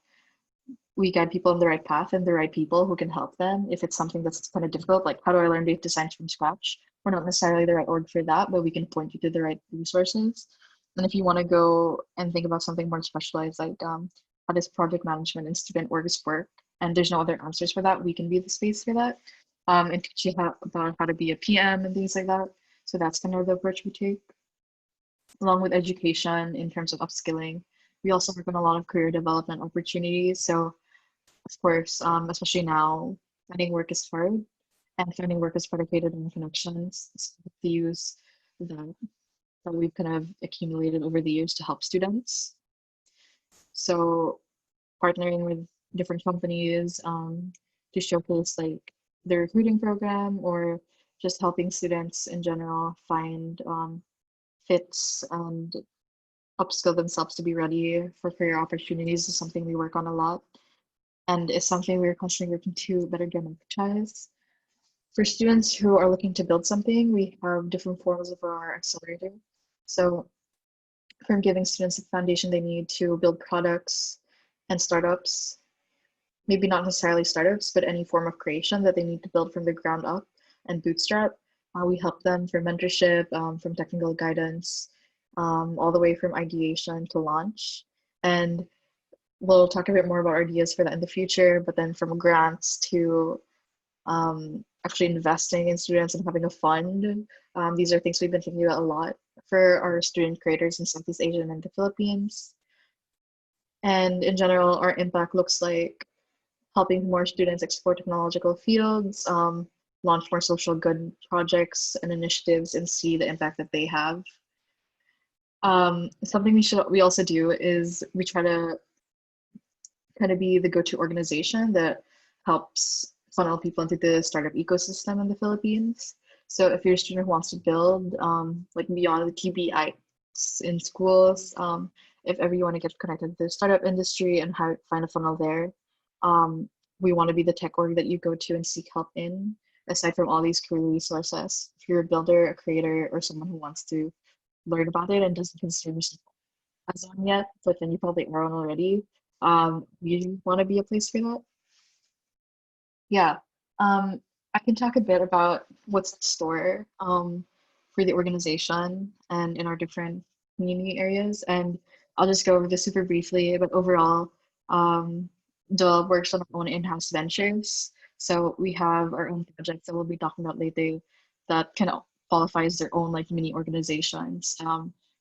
we guide people on the right path and the right people who can help them. If it's something that's kind of difficult, like how do I learn data science from scratch? We're not necessarily the right org for that, but we can point you to the right resources. And if you want to go and think about something more specialized, like how does project management and student orgs work? And there's no other answers for that, we can be the space for that. And teach you about how to be a PM and things like that. So that's kind of the approach we take. Along with education in terms of upskilling, we also work on a lot of career development opportunities. So of course, especially now, finding work is hard, and finding work is predicated on connections. So the use that, that we've kind of accumulated over the years to help students. So partnering with different companies to showcase like the recruiting program, or just helping students in general find fits and upskill themselves to be ready for career opportunities is something we work on a lot, and is something we're constantly working to better democratize. For students who are looking to build something, we have different forms of our accelerator. So from giving students the foundation they need to build products and startups, maybe not necessarily startups, but any form of creation that they need to build from the ground up and bootstrap. We help them for mentorship, from technical guidance, all the way from ideation to launch. And we'll talk a bit more about ideas for that in the future, but then from grants to actually investing in students and having a fund. These are things we've been thinking about a lot for our student creators in Southeast Asia and the Philippines. And in general, our impact looks like helping more students explore technological fields, launch more social good projects and initiatives, and see the impact that they have. Something we also do is we try to kind of be the go-to organization that helps funnel people into the startup ecosystem in the Philippines. So if you're a student who wants to build, like beyond the TBIs in schools, if ever you want to get connected to the startup industry and find a funnel there, um, we want to be the tech org that you go to and seek help in, aside from all these career resources. If you're a builder, a creator, or someone who wants to learn about it and doesn't consider yourself as one yet, but then you probably are one already, we want to be a place for that. Yeah, I can talk a bit about what's in store for the organization and in our different community areas. And I'll just go over this super briefly, but overall, the works on our own in-house ventures. So we have our own projects that we'll be talking about later that kind of qualifies their own like mini organizations.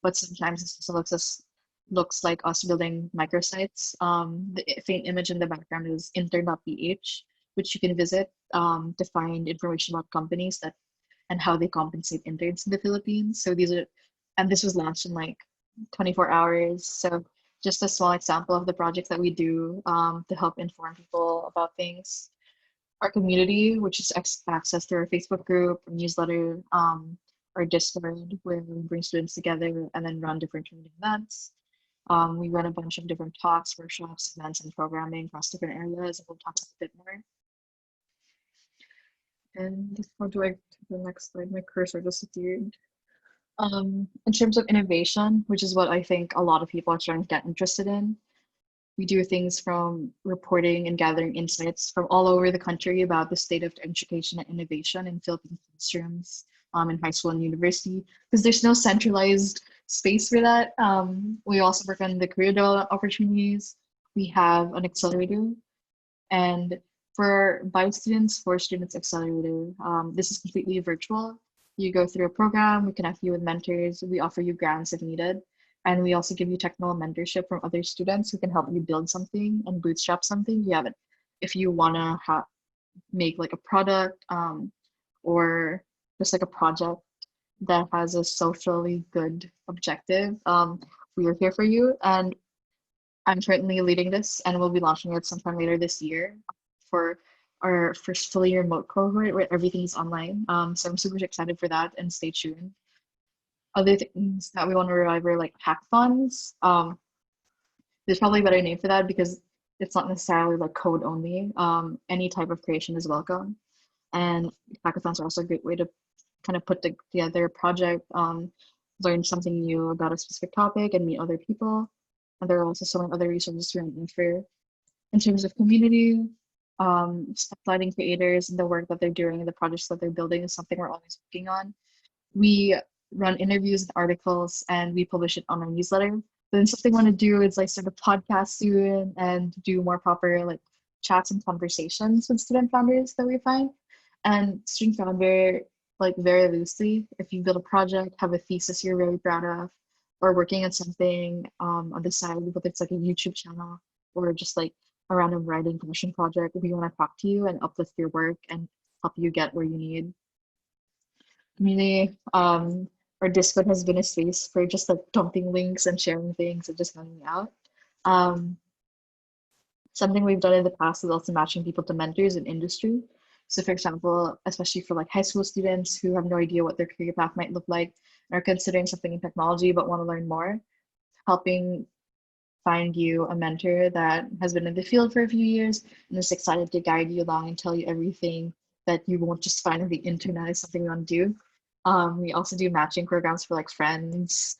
But sometimes it also looks like us building microsites. The faint image in the background is intern.ph, which you can visit to find information about companies that and how they compensate interns in the Philippines. So and this was launched in like 24 hours. So just a small example of the projects that we do to help inform people about things. Our community, which is access to our Facebook group, our newsletter, our Discord, where we bring students together and then run different community events. We run a bunch of different talks, workshops, events, and programming across different areas. We'll talk a bit more. And how do I to the next slide? My cursor disappeared. In terms of innovation, which is what I think a lot of people are starting to get interested in, we do things from reporting and gathering insights from all over the country about the state of education and innovation in Philippine classrooms, in high school and university, because there's no centralized space for that. We also work on the career development opportunities. We have an accelerator, and for students accelerator, this is completely virtual. You go through a program, we connect you with mentors, we offer you grants if needed, and we also give you technical mentorship from other students who can help you build something and bootstrap something. You have it if you want to make like a product or just like a project that has a socially good objective. We are here for you, and I'm currently leading this and we'll be launching it sometime later this year for our first fully remote cohort where everything's online. So I'm super excited for that and stay tuned. Other things that we want to revive are like hackathons. There's probably a better name for that because it's not necessarily like code only. Any type of creation is welcome. And hackathons are also a great way to kind of put together a project, learn something new about a specific topic and meet other people. And there are also so many other resources to offer. In terms of community, spotlighting creators and the work that they're doing and the projects that they're building is something we're always working on. We run interviews and articles and we publish it on our newsletter. Then something I want to do is like start a podcast soon and do more proper like chats and conversations with student founders that we find. And student founder, like very loosely, if you build a project, have a thesis you're really proud of, or working on something on the side, whether it's like a YouTube channel or just like a random writing passion project, we want to talk to you and uplift your work and help you get where you need. Community, our Discord has been a space for just like dumping links and sharing things and just hanging out. Um, Something we've done in the past is also matching people to mentors in industry. So for example, especially for like high school students who have no idea what their career path might look like and are considering something in technology but want to learn more, helping find you a mentor that has been in the field for a few years and is excited to guide you along and tell you everything that you won't just find on the internet is something we want to do. We also do matching programs for like friends.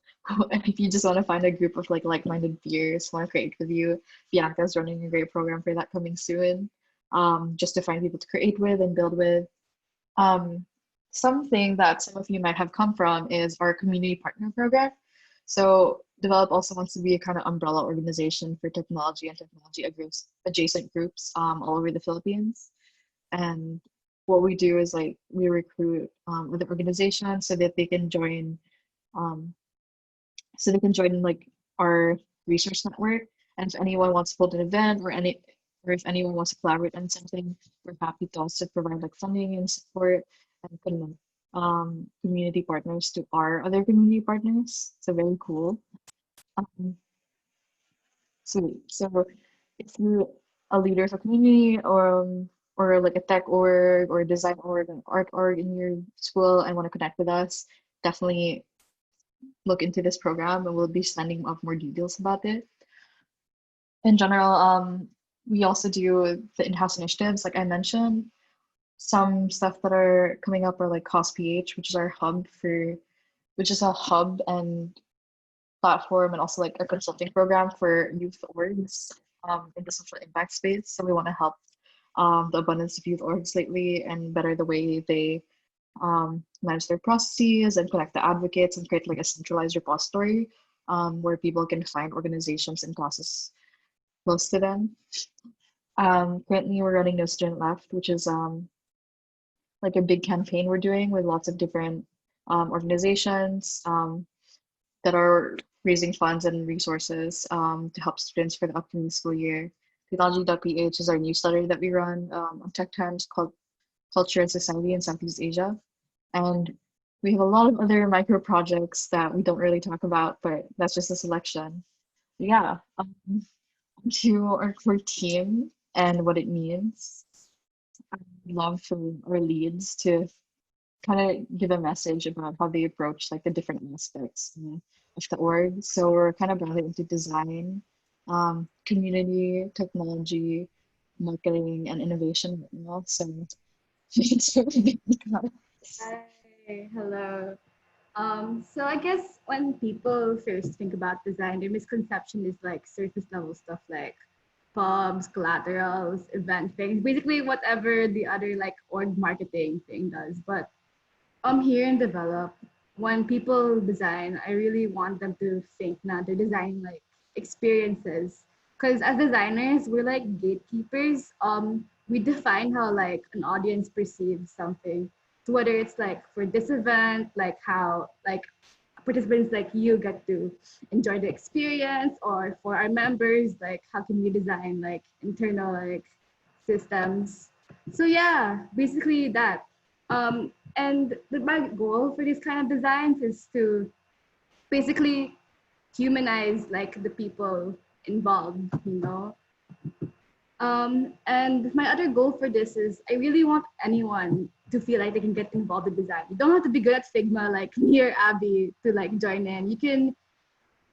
If you just want to find a group of like-minded peers who want to create with you, Bianca's running a great program for that coming soon. Just to find people to create with and build with. Something that some of you might have come from is our community partner program. So Developh also wants to be a kind of umbrella organization for technology and technology adjacent groups all over the Philippines. And what we do is like we recruit other organizations so that they can join like our resource network. And if anyone wants to hold an event or if anyone wants to collaborate on something, we're happy to also provide like funding and support and connect community partners to our other community partners. So very cool. Um, so if you're a leader of a community or like a tech org or design org, an art org in your school and want to connect with us, definitely look into this program and we'll be sending up more details about it. In general, we also do the in-house initiatives, like I mentioned. Some stuff that are coming up are like Cost PH, which is a hub and platform and also like a consulting program for youth orgs in the social impact space. So we want to help the abundance of youth orgs lately and better the way they manage their processes and connect the advocates and create like a centralized repository where people can find organizations and causes close to them. Currently, we're running No Student Left, which is like a big campaign we're doing with lots of different organizations that are raising funds and resources to help students for the upcoming school year. Technology.ph is our newsletter that we run on Tech Times called Culture and Society in Southeast Asia. And we have a lot of other micro projects that we don't really talk about, but that's just a selection. Yeah, to our core team and what it means. I'd love for our leads to kind of give a message about how they approach like the different aspects of the org. So we're kind of broadly into design, community, technology, marketing, and innovation right now. So it's really big. Hi, hello. So I guess when people first think about design, their misconception is like surface level stuff like pubs, collaterals, event things, basically whatever the other like org marketing thing does. But here in Develop, when people design, I really want them to think now they're designing like experiences. Because as designers, we're like gatekeepers. We define how like an audience perceives something. So whether it's like for this event, like how like participants like you get to enjoy the experience, or for our members, like how can we design like internal like systems. So yeah, basically that. My goal for these kind of designs is to basically humanize like the people involved, you know. And my other goal for this is I really want anyone to feel like they can get involved in design. You don't have to be good at Figma like me or Abby to like join in. You can,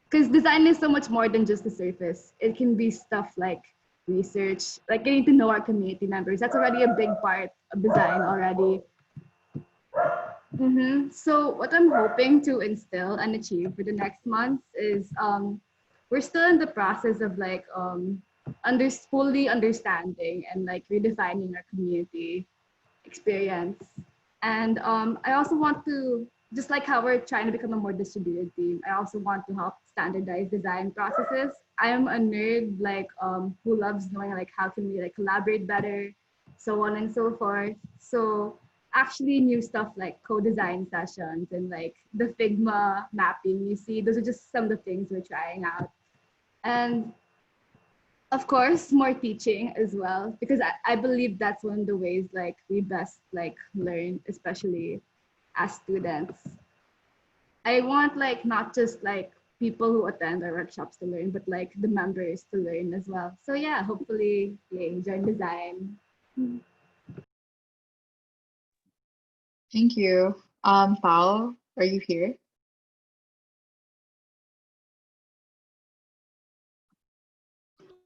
because design is so much more than just the surface. It can be stuff like research, like getting to know our community members. That's already a big part of design already. So what I'm hoping to instill and achieve for the next months is we're still in the process of like fully understanding and like redefining our community experience. And I also want to, just like how we're trying to become a more distributed team, I also want to help standardize design processes. I am a nerd like who loves knowing like how can we like collaborate better, so on and so forth. So actually new stuff like co-design sessions and like the Figma mapping you see, those are just some of the things we're trying out. And of course, more teaching as well, because I believe that's one of the ways like we best like learn, especially as students. I want like not just like people who attend our workshops to learn, but like the members to learn as well. So yeah, hopefully they enjoy design. Thank you. Pao, are you here?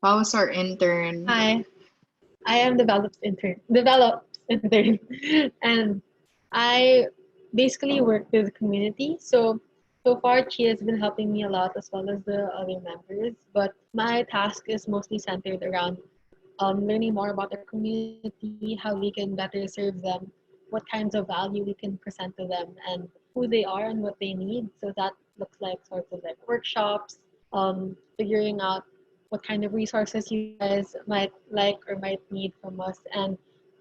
Pao is our intern. Hi, I am developed intern, and I basically work with the community. So far, Chi has been helping me a lot as well as the other members. But my task is mostly centered around learning more about our community, how we can better serve them, what kinds of value we can present to them, and who they are and what they need. So that looks like sorts of like workshops, figuring out what kind of resources you guys might like or might need from us, and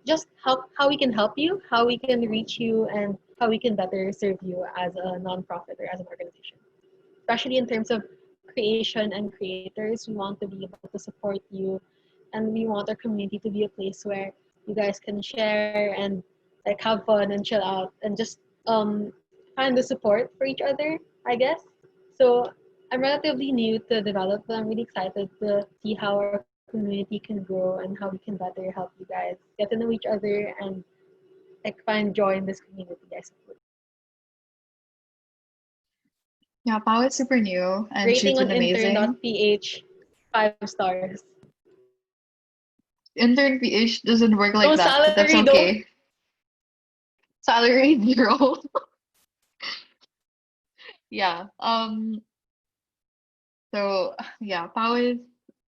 just how we can help you, how we can reach you, and how we can better serve you as a nonprofit or as an organization. Especially in terms of creation and creators, we want to be able to support you, and we want our community to be a place where you guys can share and like have fun and chill out and just find the support for each other, I guess. So I'm relatively new to Develop, but I'm really excited to see how our community can grow and how we can better help you guys get to know each other and like find joy in this community, I suppose. Yeah, Pao is super new and Rating she's on been amazing. intern.ph, 5 stars. Intern PH doesn't work No like that, but that's salary though. okay. Salary zero. Yeah. So yeah, Pao is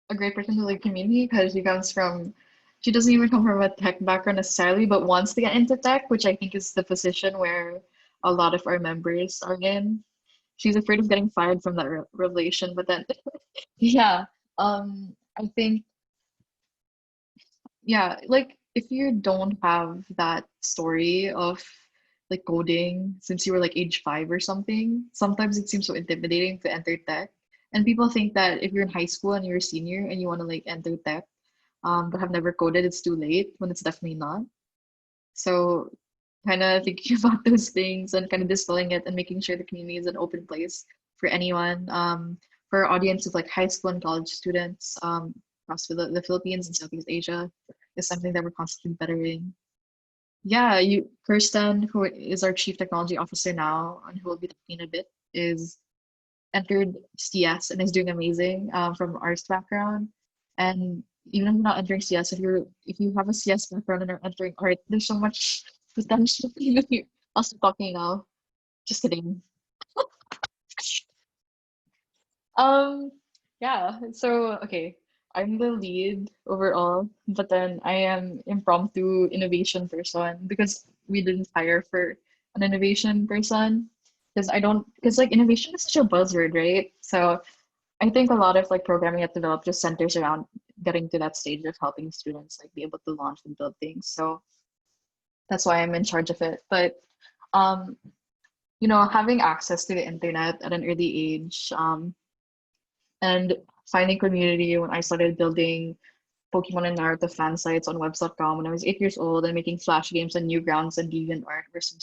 a great person to the community because she doesn't even come from a tech background necessarily, but wants to get into tech, which I think is the position where a lot of our members are in. She's afraid of getting fired from that revelation, but then yeah, I think yeah, like if you don't have that story of like coding since you were like age 5 or something, sometimes it seems so intimidating to enter tech. And people think that if you're in high school and you're a senior and you want to like enter tech, but have never coded, it's too late when it's definitely not. So kind of thinking about those things and kind of distilling it and making sure the community is an open place for anyone. For our audience of like high school and college students across the Philippines and Southeast Asia is something that we're constantly bettering. Yeah, Kirsten, who is our Chief Technology Officer now and who will be talking in a bit, is entered CS and is doing amazing from arts background. And even if you're not entering CS, if you have a CS background and are entering art, there's so much potential for you here. Also talking now. Just kidding. Um, yeah, so okay. I'm the lead overall, but then I am impromptu innovation person because we didn't hire for an innovation person because like innovation is such a buzzword, right? So I think a lot of like programming at Develop just centers around getting to that stage of helping students like be able to launch and build things. So that's why I'm in charge of it. But um, having access to the internet at an early age, and finding community when I started building Pokemon and Naruto fan sites on webs.com when I was 8 years old and making Flash games on Newgrounds and DeviantArt were some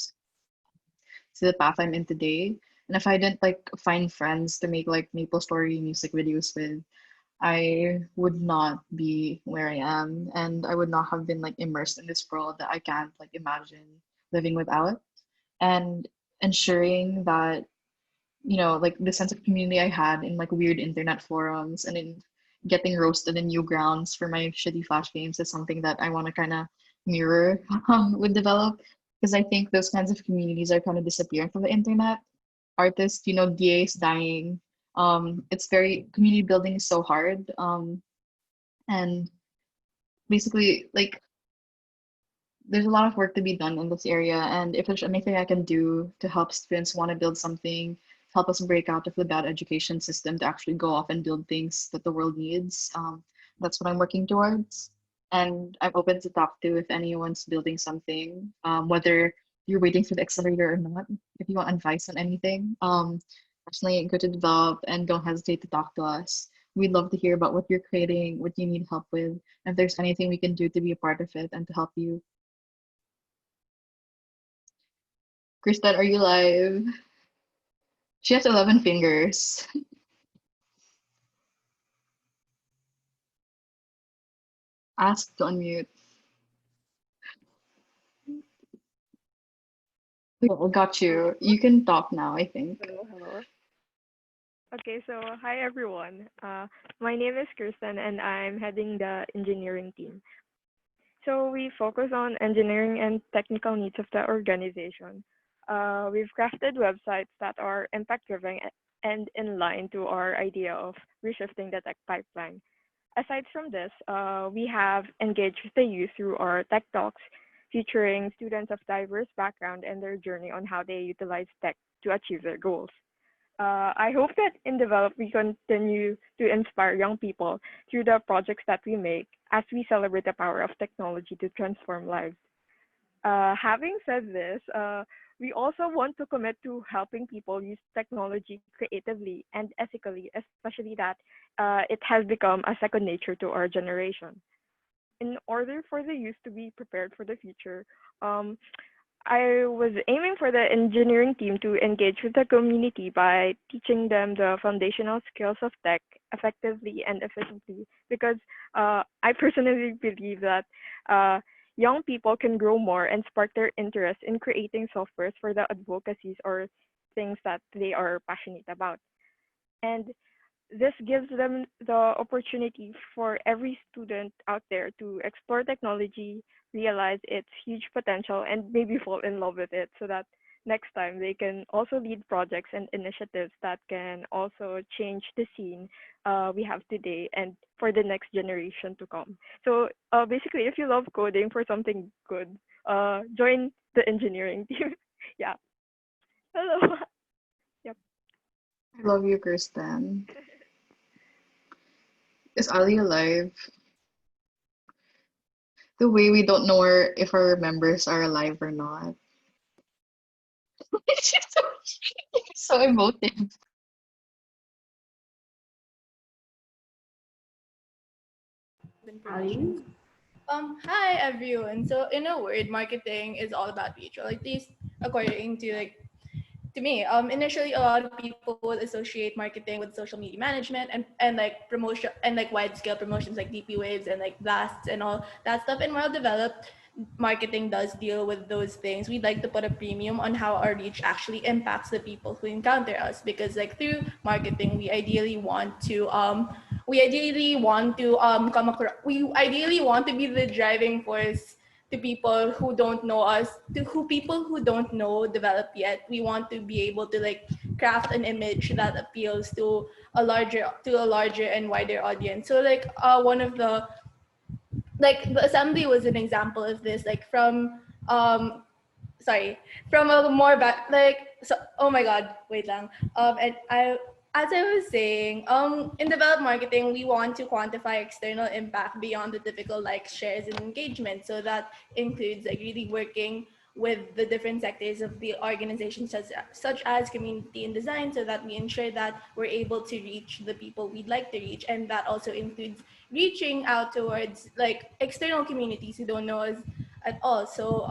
to the path I'm in today. And if I didn't like find friends to make like Maple Story music videos with, I would not be where I am, and I would not have been like immersed in this world that I can't like imagine living without. And ensuring that, like the sense of community I had in like weird internet forums and in getting roasted in Newgrounds for my shitty Flash games is something that I want to kind of mirror with Develop because I think those kinds of communities are kind of disappearing from the internet. Artists, DA is dying. It's very community building is so hard. And basically, like, there's a lot of work to be done in this area. And if there's anything I can do to help students want to build something, help us break out of the bad education system to actually go off and build things that the world needs, that's what I'm working towards. And I'm open to talk to if anyone's building something, whether you're waiting for the accelerator or not. If you want advice on anything, personally, go to Develop and don't hesitate to talk to us. We'd love to hear about what you're creating, what you need help with, if there's anything we can do to be a part of it and to help you. Kristen, are you live? She has 11 fingers. Ask to unmute. Oh, got you. You can talk now, I think. Hello, hello. Okay, so hi everyone. My name is Kirsten and I'm heading the engineering team. So we focus on engineering and technical needs of the organization. We've crafted websites that are impact driven and in line to our idea of reshifting the tech pipeline. Aside from this, we have engaged with the youth through our tech talks, featuring students of diverse background and their journey on how they utilize tech to achieve their goals. I hope that in Develop, we continue to inspire young people through the projects that we make as we celebrate the power of technology to transform lives. Having said this, we also want to commit to helping people use technology creatively and ethically, especially that it has become a second nature to our generation. In order for the youth to be prepared for the future, um, I was aiming for the engineering team to engage with the community by teaching them the foundational skills of tech effectively and efficiently because I personally believe that uh, young people can grow more and spark their interest in creating softwares for the advocacies or things that they are passionate about. And this gives them the opportunity for every student out there to explore technology, realize its huge potential, and maybe fall in love with it so that next time they can also lead projects and initiatives that can also change the scene we have today and for the next generation to come. So basically, if you love coding for something good, join the engineering team. Yeah. Hello. Yep. I love you, Kirsten. Is Ali alive? The way we don't know if our members are alive or not. She's so, so emotive. Ali? Hi everyone. So in a word, marketing is all about reach, or at least according to me. Initially a lot of people would associate marketing with social media management and like promotion and like wide scale promotions like DP waves and like blasts and all that stuff. And well developed marketing does deal with those things. We'd like to put a premium on how our reach actually impacts the people who encounter us because like through marketing we ideally want to be the driving force to people who don't know us, to who people who don't know Develop yet. We want to be able to like craft an image that appeals to a larger and wider audience. So like one of the assembly was an example of this, like sorry, from a more back, like, so, oh my God, wait lang. And as I was saying, in developed marketing, we want to quantify external impact beyond the typical likes, shares, and engagement. So that includes like really working with the different sectors of the organization, such as community and design, so that we ensure that we're able to reach the people we'd like to reach. And that also includes reaching out towards like external communities who don't know us at all. So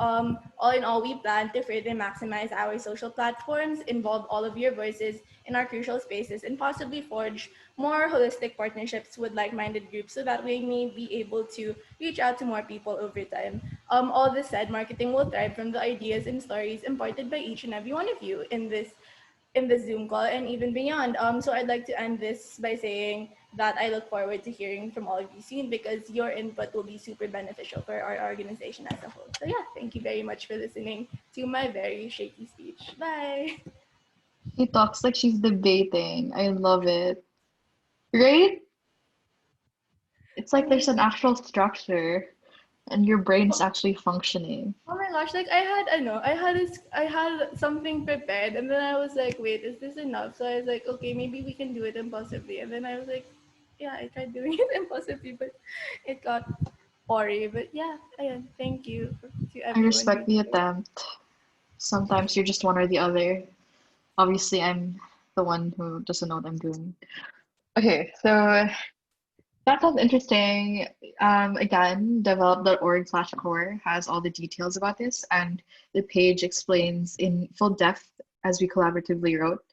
all in all, we plan to further maximize our social platforms, involve all of your voices in our crucial spaces, and possibly forge more holistic partnerships with like-minded groups so that we may be able to reach out to more people over time. All this said, marketing will thrive from the ideas and stories imparted by each and every one of you in this Zoom call and even beyond. So I'd like to end this by saying that I look forward to hearing from all of you soon because your input will be super beneficial for our organization as a whole. So yeah, thank you very much for listening to my very shaky speech. Bye. She talks like she's debating. I love it. Right? It's like there's an actual structure and your brain's actually functioning. Oh my gosh, like I had something prepared and then I was like, wait, is this enough? So I was like, okay, maybe we can do it impulsively. And then I was like, yeah, I tried doing it impulsively, but it got boring. But yeah, again, thank you to I everyone respect who the did it. attempt. Sometimes you're just one or the other. Obviously, I'm the one who doesn't know what I'm doing. Okay, so that sounds interesting. Again, develop.org/core has all the details about this, and the page explains in full depth, as we collaboratively wrote,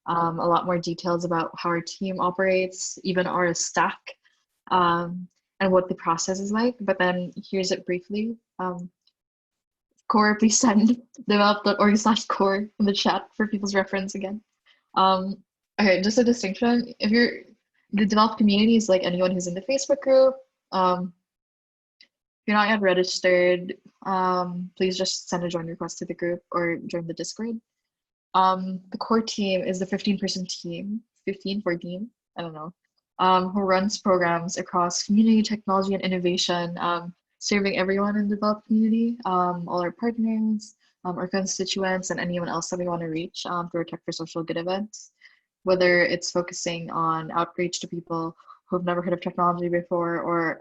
a lot more details about how our team operates, even our stack, and what the process is like. But then here's it briefly. Core, please send develop.org/core in the chat for people's reference again. Okay, just a distinction. If you're the developed community is like anyone who's in the Facebook group. If you're not yet registered, please just send a join request to the group or join the Discord. The core team is the 15-person team, 15, 14, I don't know, who runs programs across community, technology, and innovation, serving everyone in the developed community, all our partners, our constituents, and anyone else that we want to reach through our Tech for Social Good events, whether it's focusing on outreach to people who've never heard of technology before or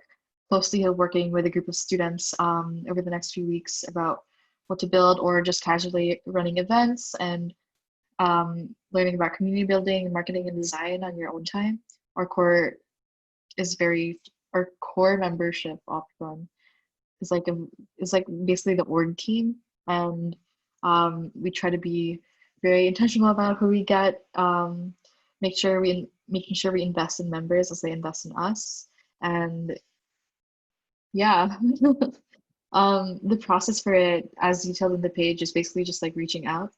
closely working with a group of students over the next few weeks about what to build or just casually running events and learning about community building, marketing, and design on your own time. Our core our core membership option is like basically the org team, and We try to be very intentional about who we get, making sure we invest in members as they invest in us. And yeah, the process for it, as detailed in the page, is basically just like reaching out,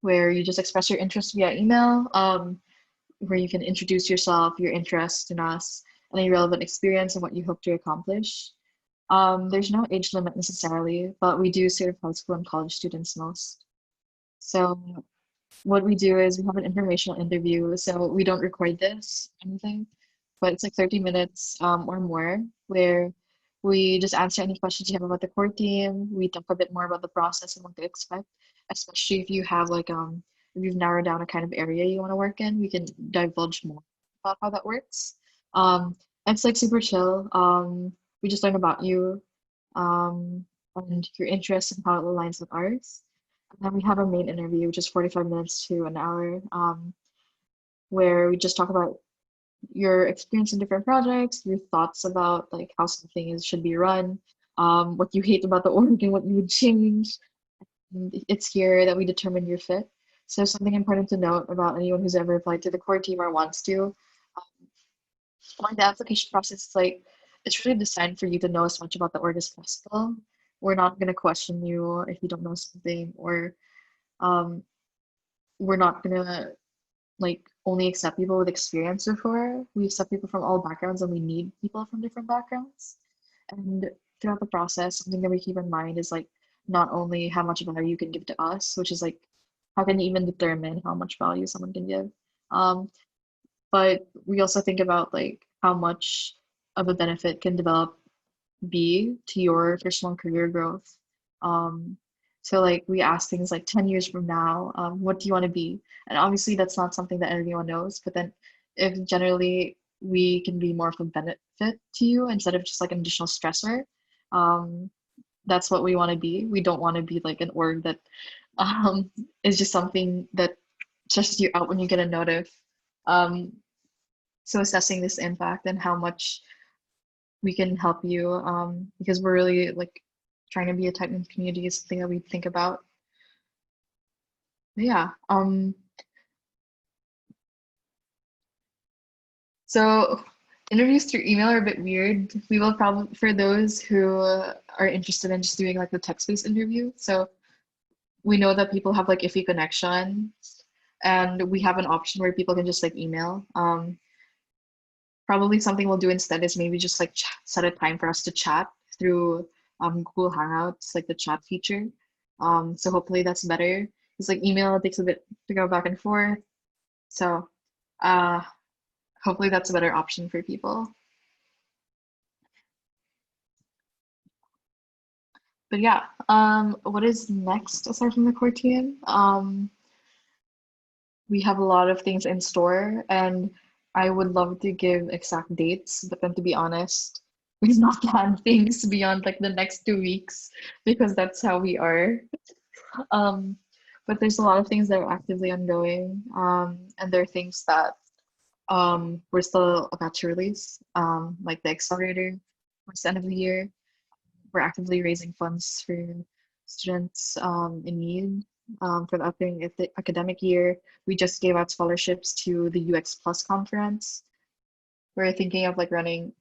where you just express your interest via email, where you can introduce yourself, your interest in us, any relevant experience and what you hope to accomplish. There's no age limit necessarily, but we do serve high school and college students most. So what we do is we have an informational interview. So we don't record this or anything, but it's like 30 minutes or more, where we just answer any questions you have about the core team. We talk a bit more about the process and what to expect, especially if you have like if you've narrowed down a kind of area you want to work in, we can divulge more about how that works. And it's like super chill. We just learn about you and your interests and how it aligns with ours. And then we have a main interview, which is 45 minutes to an hour, where we just talk about your experience in different projects, your thoughts about like how something should be run, what you hate about the org and what you would change. And it's here that we determine your fit. So something important to note about anyone who's ever applied to the core team or wants to, on the application process, it's really designed for you to know as much about the org as possible. We're not going to question you if you don't know something, or we're not going to like only accept people with experience before. We accept people from all backgrounds, and we need people from different backgrounds. And throughout the process, something that we keep in mind is like not only how much value you can give to us, which is like how can you even determine how much value someone can give, but we also think about like how much of a benefit can Developh be to your personal career growth. So like we ask things like 10 years from now, what do you want to be? And obviously that's not something that everyone knows, but then if generally we can be more of a benefit to you instead of just like an additional stressor, that's what we want to be. We don't want to be like an org that is just something that stresses you out when you get a notif. So assessing this impact and how much we can help you, because we're really like trying to be a tight-knit community is something that we think about. But yeah. So interviews through email are a bit weird. We will probably, for those who are interested in just doing like the text-based interview. So we know that people have like iffy connections, and we have an option where people can just like email. Probably something we'll do instead is maybe just like set a time for us to chat through Google Hangouts, like the chat feature. So hopefully that's better. It's like email, it takes a bit to go back and forth. So hopefully that's a better option for people. But yeah, what is next aside from the core team? We have a lot of things in store, and I would love to give exact dates, but then to be honest, we've not planned things beyond like the next 2 weeks because that's how we are. But there's a lot of things that are actively ongoing, and there are things that we're still about to release, like the accelerator towards the end of the year. We're actively raising funds for students in need for the upcoming academic year. We just gave out scholarships to the UX Plus conference. We're thinking of like running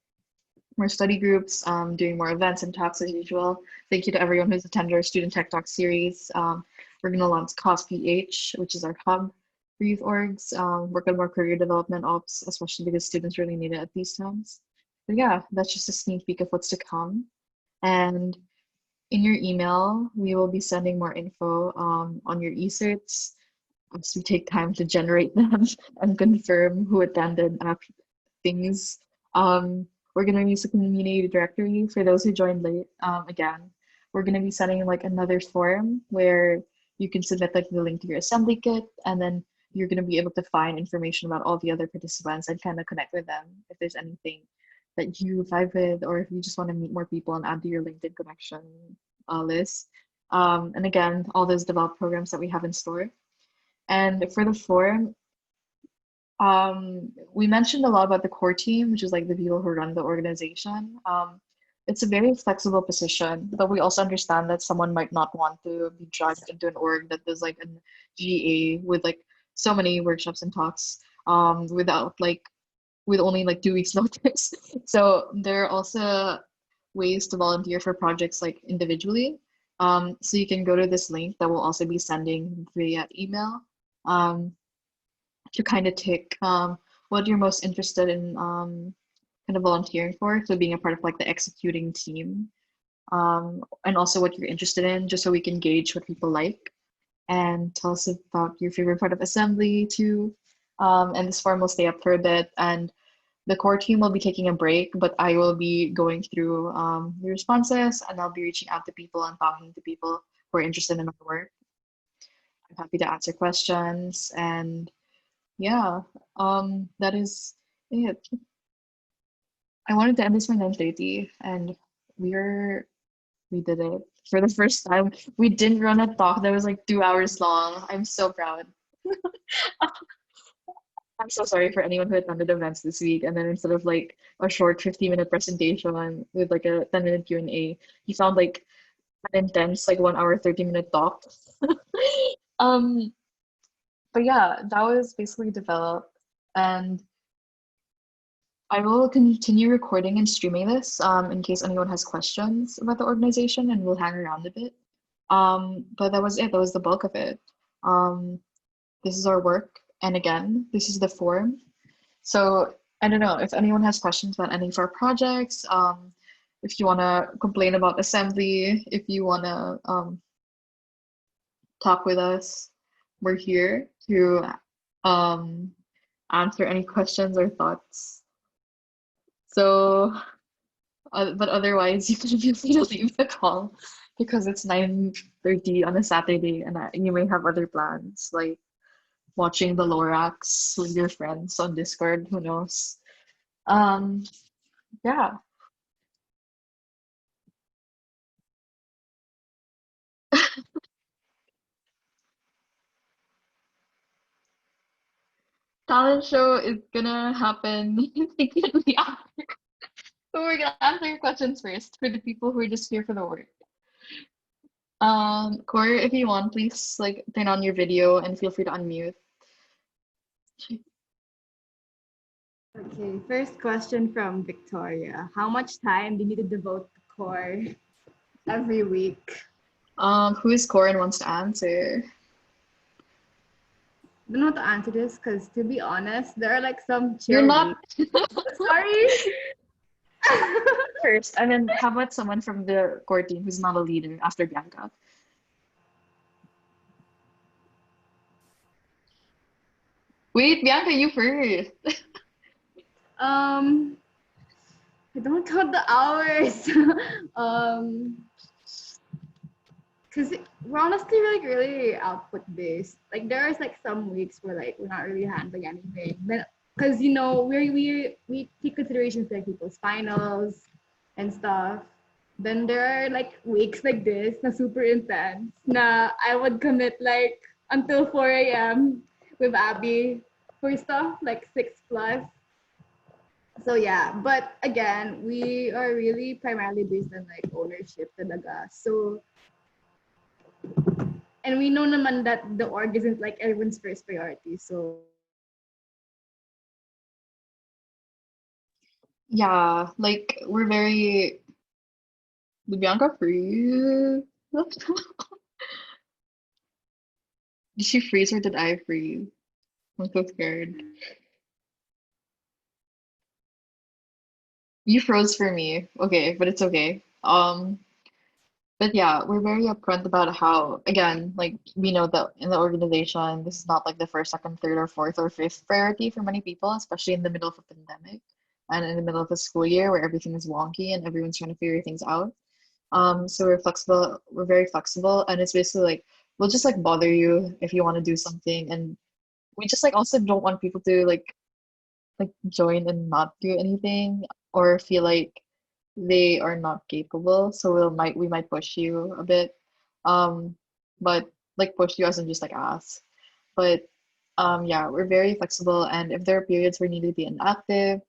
more study groups, doing more events and talks as usual. Thank you to everyone who's attended our Student Tech Talk series. We're going to launch COS-PH, which is our hub for youth orgs, work on more career development ops, especially because students really need it at these times. But yeah, that's just a sneak peek of what's to come. And in your email, we will be sending more info on your e-certs as we take time to generate them and confirm who attended things. We're going to use the community directory for those who joined late. Again, we're going to be sending like another form where you can submit like the link to your assembly kit, and then you're going to be able to find information about all the other participants and kind of connect with them if there's anything that you vibe with, or if you just want to meet more people and add to your LinkedIn connection list. And again, all those Developh programs that we have in store. And for the forum, we mentioned a lot about the core team, which is like the people who run the organization. it's a very flexible position, but we also understand that someone might not want to be dragged into an org that does like an GA with like so many workshops and talks without like with only like 2 weeks notice. So there are also ways to volunteer for projects like individually. So you can go to this link that will also be sending via email to kind of tick what you're most interested in kind of volunteering for. So being a part of like the executing team and also what you're interested in, just so we can gauge what people like. And tell us about your favorite part of assembly too. And this form will stay up for a bit, and the core team will be taking a break, but I will be going through the responses, and I'll be reaching out to people and talking to people who are interested in our work. I'm happy to answer questions, and yeah, that is it. I wanted to end this by 9:30, and we did it for the first time. We didn't run a talk that was like 2 hours long. I'm so proud. I'm so sorry for anyone who attended events this week, and then instead of like a short 50-minute presentation with like a 10-minute Q&A, you found like an intense like 1 hour 30-minute talk. um, but yeah, that was basically Develop, and I will continue recording and streaming this in case anyone has questions about the organization, and we'll hang around a bit. But that was it. That was the bulk of it. This is our work, and again, this is the form. So I don't know if anyone has questions about any of our projects. If you want to complain about assembly, if you want to talk with us, we're here to answer any questions or thoughts. So, but otherwise, you can feel free to leave the call because it's 9:30 on a Saturday, and you may have other plans like watching the Lorax with your friends on Discord. Who knows? Yeah. Talent show is gonna happen immediately after. So we're gonna answer your questions first for the people who are just here for the work. Corey, if you want, please like turn on your video and feel free to unmute. Okay, first question from Victoria. How much time do you need to devote to core every week? Who is Corey and wants to answer? I don't know how to answer this because, to be honest, there are like some You're chill not weeks. Sorry. first, and then how about someone from the core team who's not a leader after Bianca? Wait, Bianca, you first. I don't count the hours. Because we're honestly like really output based. Like there's like some weeks where like we're not really handling anything, but because you know we take considerations like people's finals and stuff. Then there are like weeks like this na super intense. Na I would commit like until 4 a.m. with Abby for stuff like 6+. So yeah, but again, we are really primarily based on like ownership talaga. So, and we know naman that the org isn't like everyone's first priority. So Yeah, like we're very. Did Bianca freeze? Did she freeze or did I freeze? I'm so scared. You froze for me. Okay, but it's okay. But yeah, we're very upfront about how, again, like we know that in the organization, this is not like the first, second, third, or fourth, or fifth priority for many people, especially in the middle of a pandemic and in the middle of a school year where everything is wonky and everyone's trying to figure things out. So we're flexible, we're very flexible, and it's basically like we'll just like bother you if you want to do something, and we just like also don't want people to like join and not do anything or feel like they are not capable. So we might push you a bit. Um, but like push you as in just like ask. But yeah, we're very flexible, and if there are periods where you need to be inactive,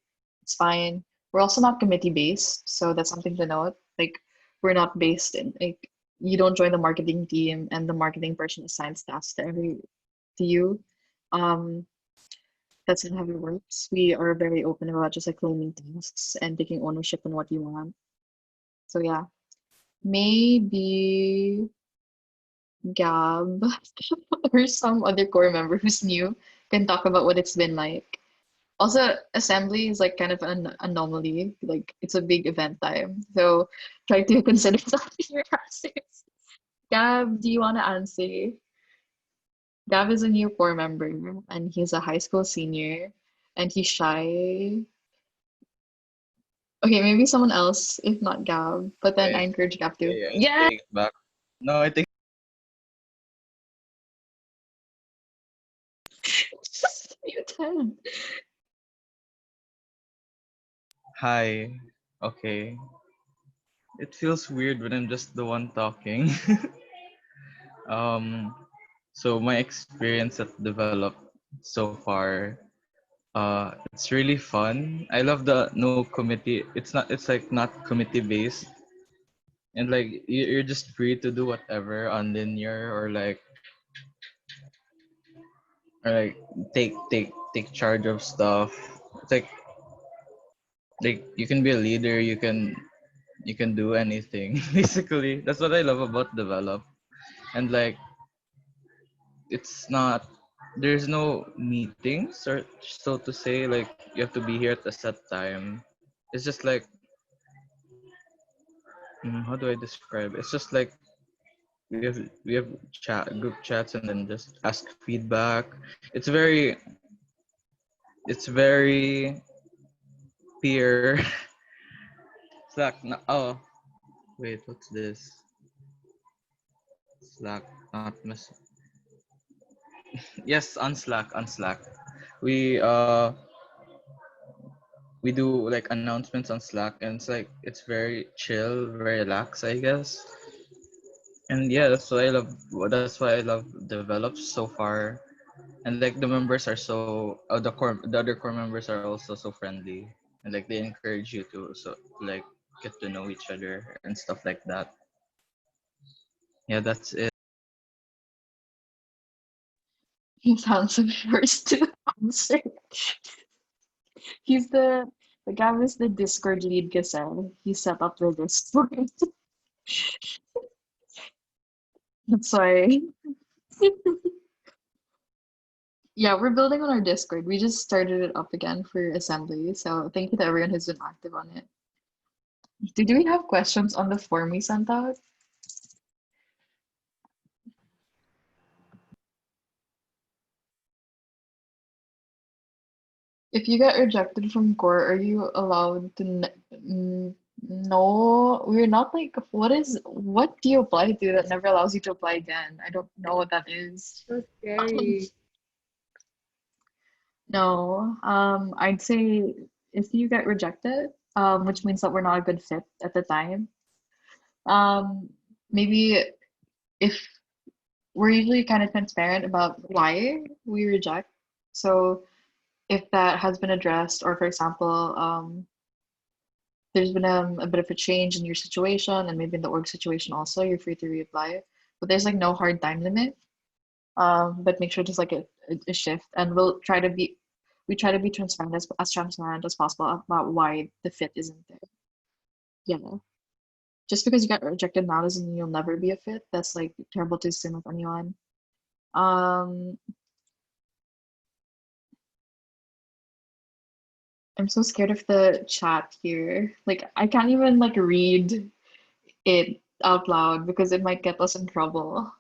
it's fine. We're also not committee based, so that's something to note. Like we're not based in like you don't join the marketing team and the marketing person assigns tasks to you. Um, that's not how it works. We are very open about just like claiming tasks and taking ownership on what you want. So yeah, maybe Gab or some other core member who's new can talk about what it's been like. Also, assembly is like kind of an anomaly. Like it's a big event time. So try to consider some of your answers. Gab, do you want to answer? Gab is a new core member and he's a high school senior and he's shy. Okay, maybe someone else, if not Gab. But then I Wait, encourage Gab to. okay, I Yeah, take it back. No, I think just muted. hi. Okay. It feels weird when I'm just the one talking. um, so my experience at Develop so far, it's really fun. I love the no committee. It's like not committee based, and like you're just free to do whatever on linear or like take charge of stuff. It's like you can be a leader. You can do anything basically. That's what I love about Develop. And like it's not there's no meetings or so to say, like you have to be here at a set time. It's just like how do I describe it? It's just like we have chat group chats and then just ask feedback. It's very peer. Slack oh wait, what's this? Slack, not mess. Yes, on Slack. We uh we do like announcements on Slack, and it's very chill, very relaxed, I guess. And yeah, that's why I love Develop so far. And like the members are the other core members are also so friendly, and like they encourage you to like get to know each other and stuff like that. Yeah, that's it. He sounds the first to answer. He's the guy is the Discord lead gazelle. He set up the Discord. That's why. Yeah, we're building on our Discord. We just started it up again for assembly. So thank you to everyone who's been active on it. Do we have questions on the form we sent out? If you get rejected from core, are you allowed to no, we're not like what do you apply to that never allows you to apply again? I don't know what that is. So scary. No, I'd say if you get rejected, which means that we're not a good fit at the time, um, maybe if we're usually kind of transparent about why we reject. So if that has been addressed, or for example, there's been a bit of a change in your situation and maybe in the org situation also, you're free to reapply. But there's like no hard time limit. But make sure there's like a shift, and we try to be transparent as transparent as possible about why the fit isn't there. Yeah. Just because you got rejected now doesn't mean you'll never be a fit. That's like terrible to assume of anyone. Um, I'm so scared of the chat here. Like I can't even like read it out loud because it might get us in trouble.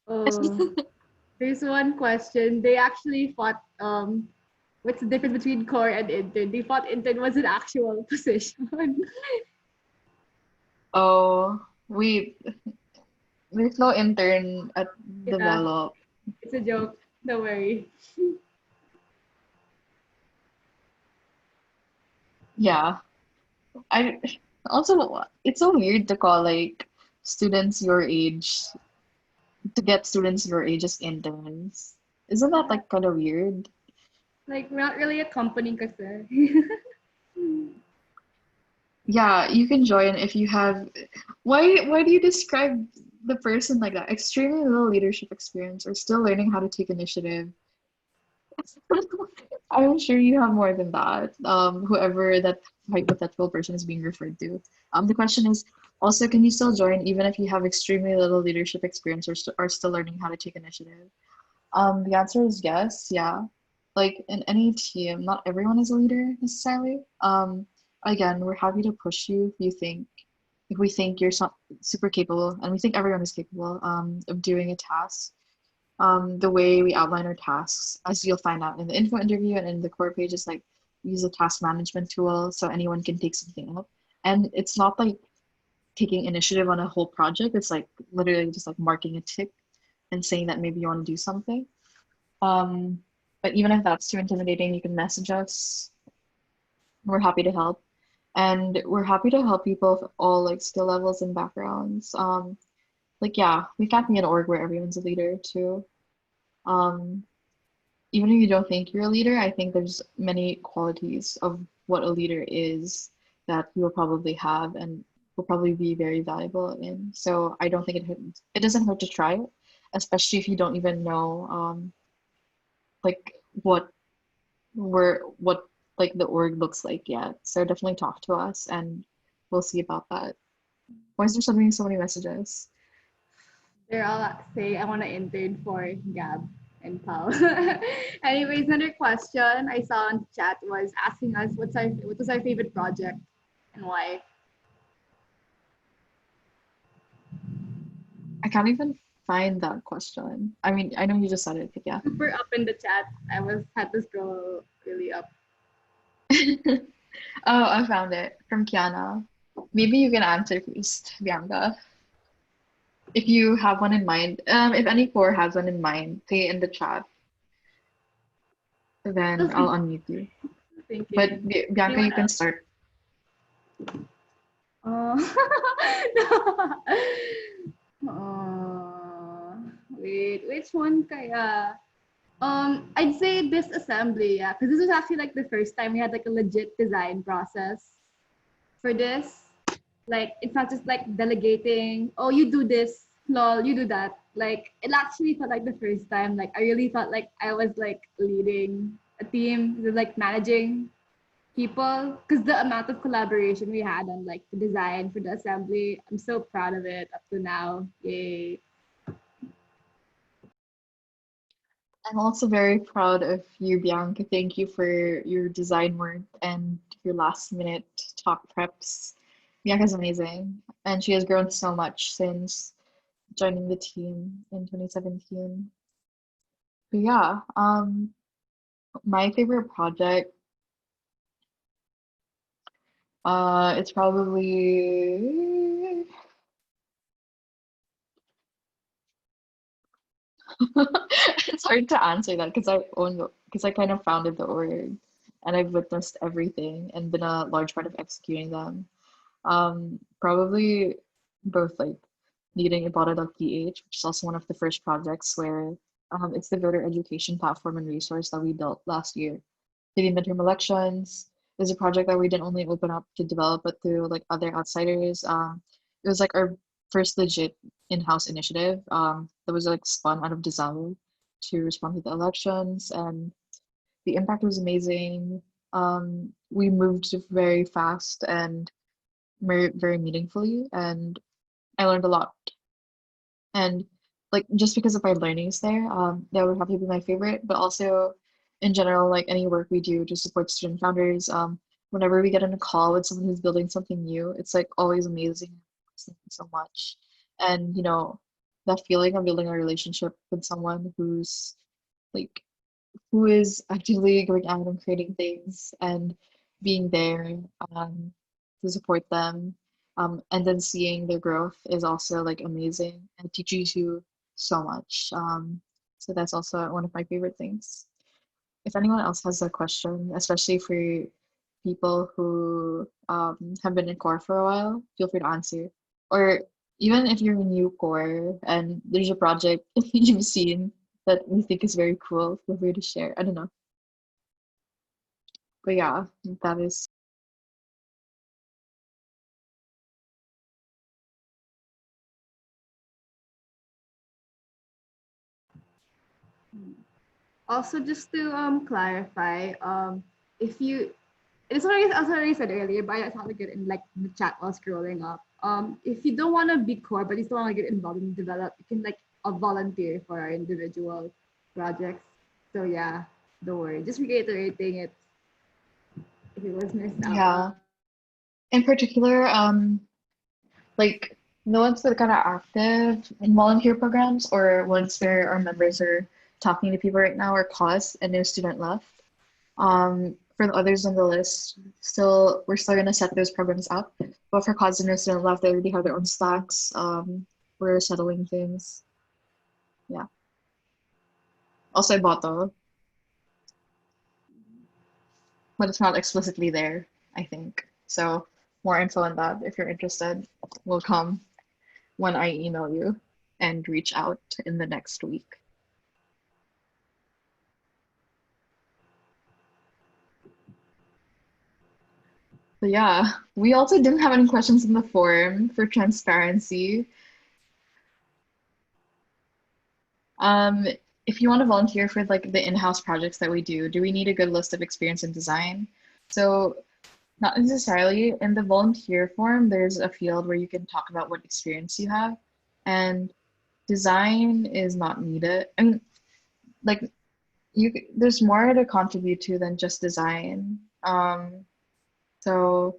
Oh, there's one question. They actually fought what's the difference between core and intern? They thought intern was an actual position. Oh, wait, there's no intern at Yeah, Develop. it's a joke. Don't worry. Yeah. I also it's so weird to call like students your age to get students your age as interns. Isn't that like kind of weird? Like we're not really a company kasi. Yeah, you can join if you have. Why do you describe the person like that? Extremely little leadership experience or still learning how to take initiative. I'm sure you have more than that. Whoever that hypothetical person is being referred to. The question is also, can you still join even if you have extremely little leadership experience or are still learning how to take initiative? The answer is yes, yeah. Like in any team, not everyone is a leader necessarily. Again, we're happy to push you if we think you're super capable, and we think everyone is capable of doing a task. The way we outline our tasks, as you'll find out in the info interview and in the core pages, like we use a task management tool so anyone can take something up. And it's not like taking initiative on a whole project. It's like literally just like marking a tick and saying that maybe you want to do something. But even if that's too intimidating, you can message us. We're happy to help. And we're happy to help people of all like skill levels and backgrounds. Like yeah, we can't be an org where everyone's a leader too. Um, Even if you don't think you're a leader, I think there's many qualities of what a leader is that you'll probably have and will probably be very valuable in. So I don't think it doesn't hurt to try it, especially if you don't even know like what what like the org looks like yet. So definitely talk to us and we'll see about that. Why is there suddenly so many messages? They're all saying I want to intern for Gab and Pal. Anyways, another question I saw on the chat was asking us what was our favorite project and why. I can't even find that question. I mean, I know you just said it, but yeah. Super up in the chat. Had to scroll really up. Oh, I found it from Kiana. Maybe you can answer first, Bianca. If you have one in mind, if any core has one in mind, say it in the chat, then I'll unmute you. Thinking. But Bianca, you can start. Wait, which one kaya? I'd say this assembly, yeah, because this was actually like the first time we had like a legit design process for this. Like it's not just like delegating, oh you do this, lol, you do that. Like it actually felt like the first time, like I really felt like I was like leading a team, like managing people, because the amount of collaboration we had on like the design for the assembly, I'm so proud of it up to now. Yay. I'm also very proud of you, Bianca. Thank you for your design work and your last minute talk preps. Bianca's amazing, and she has grown so much since joining the team in 2017. But yeah, my favorite project, it's probably it's hard to answer that because I kind of founded the org and I've witnessed everything and been a large part of executing them. Probably both like leading Ibotta.ph, which is also one of the first projects where it's the voter education platform and resource that we built last year. Leading midterm elections is a project that we didn't only open up to develop, but through like other outsiders. It was like our first legit in-house initiative that was like spun out of desire to respond to the elections, and the impact was amazing. We moved very fast and very meaningfully, and I learned a lot. And like just because of my learnings there, that would have to be my favorite. But also, in general, like any work we do to support student founders, whenever we get on a call with someone who's building something new, it's like always amazing. Thank you so much. And you know, that feeling of building a relationship with someone like who is actively going out and creating things and being there to support them, and then seeing their growth is also like amazing and teaches you so much. So that's also one of my favorite things. If anyone else has a question, especially for people who have been in core for a while, feel free to answer. Or even if you're a new core and there's a project you've seen that you think is very cool, feel free to share. I don't know. But yeah, that is Also, just to clarify, if you, it's already said earlier, but I thought to get in like the chat while scrolling up. If you don't want to be core, but you still want to get involved in develop, you can like volunteer for our individual projects. So yeah, don't worry. Just reiterating it if it was missed out. Yeah. In particular, like the ones that are kind of active in volunteer programs or ones where our members are talking to people right now are cause and no student left. For the others on the list, we're still gonna set those programs up. But for cause and no student left, they already have their own stacks. We're settling things. Yeah. Also Iboto, but it's not explicitly there, I think. So more info on that if you're interested will come when I email you and reach out in the next week. But yeah, we also didn't have any questions in the forum for transparency. Um, if you want to volunteer for like the in-house projects that we do we need a good list of experience in design? So not necessarily. In the volunteer form, there's a field where you can talk about what experience you have, and design is not needed. I mean, like there's more to contribute to than just design. So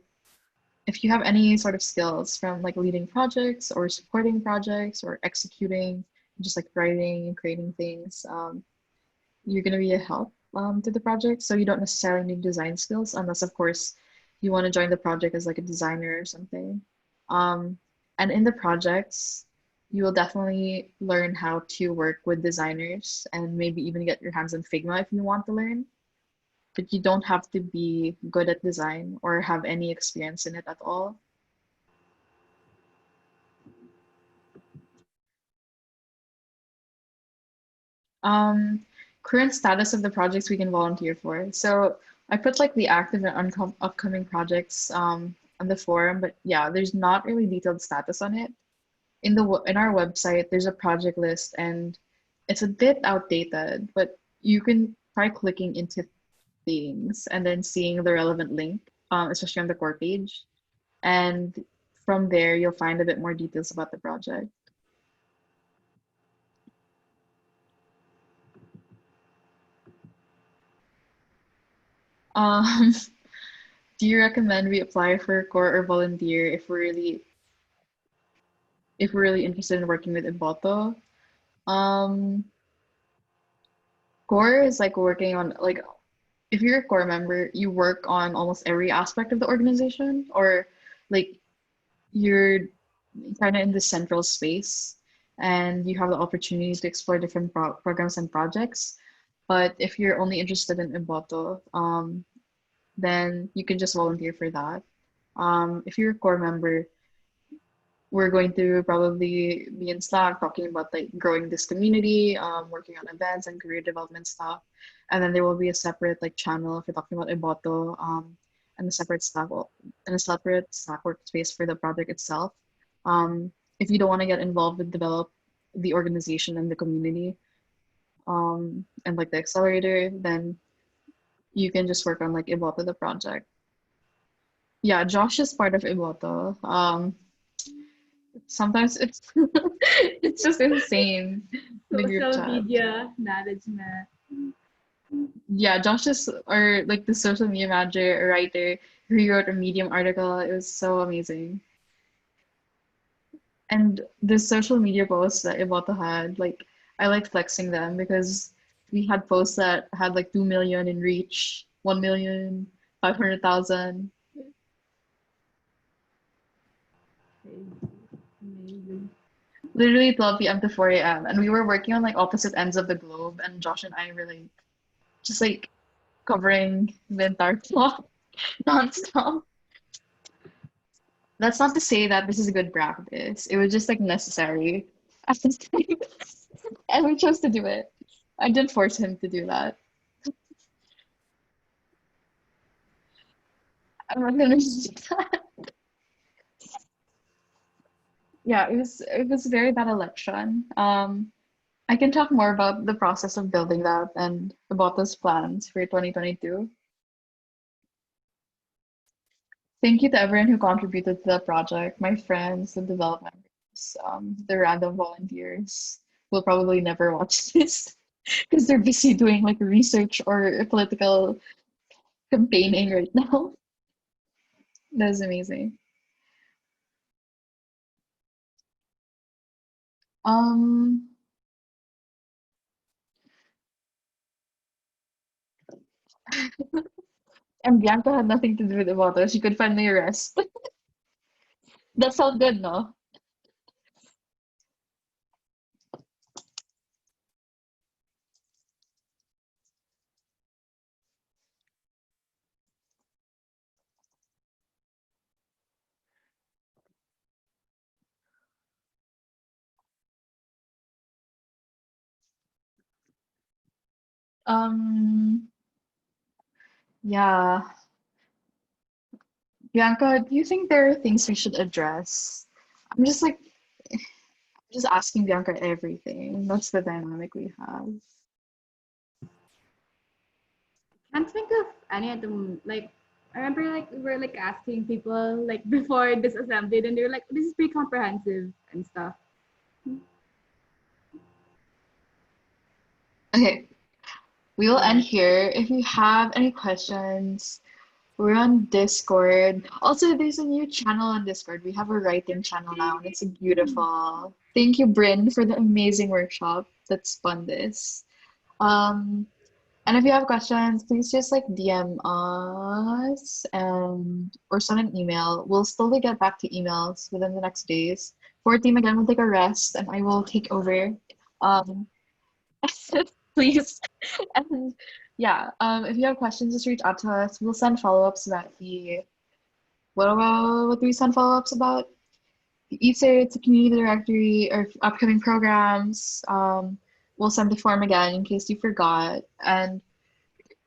if you have any sort of skills from like leading projects or supporting projects or executing, just like writing and creating things, you're going to be a help to the project. So you don't necessarily need design skills unless, of course, you want to join the project as like a designer or something. And in the projects, you will definitely learn how to work with designers and maybe even get your hands on Figma if you want to learn. But you don't have to be good at design or have any experience in it at all. Current status of the projects we can volunteer for. So I put like the active and upcoming projects on the forum, but yeah, there's not really detailed status on it. In our website, there's a project list and it's a bit outdated, but you can try clicking into things and then seeing the relevant link, especially on the core page. And from there, you'll find a bit more details about the project. Um, do you recommend we apply for core or volunteer if we're really interested in working with Iboto? Um, core is like working on like if you're a core member, you work on almost every aspect of the organization, or like you're kind of in the central space and you have the opportunity to explore different programs and projects. But if you're only interested in Iboto, then you can just volunteer for that. If you're a core member, we're going to probably be in Slack talking about like growing this community, working on events and career development stuff. And then there will be a separate like channel if you're talking about Iboto, and a separate Slack workspace for the project itself. If you don't want to get involved with develop the organization and the community, and like the accelerator, then you can just work on like Iboto the project. Yeah, Josh is part of Iboto. Sometimes it's it's just insane. The group Social chat. media management. Yeah, Josh is or like the social media manager, a writer who wrote a Medium article. It was so amazing. And the social media posts that Iboto had, like I like flexing them because we had posts that had like 2 million in reach, 1,500,000. Amazing. Literally 12 p.m. to 4 a.m. And we were working on like opposite ends of the globe, and Josh and I were like just like covering the entire plot nonstop. That's not to say that this is a good practice. It was just like necessary at this time. And we chose to do it. I didn't force him to do that. I'm not gonna do that. Yeah, it was a very bad election. I can talk more about the process of building that and about those plans for 2022. Thank you to everyone who contributed to the project, my friends, the developers, the random volunteers will probably never watch this because they're busy doing like research or political campaigning right now. That's amazing. Um, and Bianca had nothing to do with Iboto. She could finally rest. That sounds good, no? Um, yeah. Bianca, do you think there are things we should address? I'm just like, just asking Bianca everything. That's the dynamic we have. Can't think of any of them. Like, I remember like we were like asking people like before this assembly, and they were like, "This is pretty comprehensive and stuff." Okay, we will end here. If you have any questions, we're on Discord. Also, there's a new channel on Discord. We have a writing channel now, and it's beautiful. Thank you, Bryn, for the amazing workshop that spun this. Um, and if you have questions, please just like DM us and or send an email. We'll slowly get back to emails within the next days. For team again, we'll take a rest and I will take over. Um, please. And yeah, if you have questions, just reach out to us. We'll send follow-ups about the what do we send follow-ups about? The ESERTs, the community directory, or upcoming programs. We'll send the form again in case you forgot. And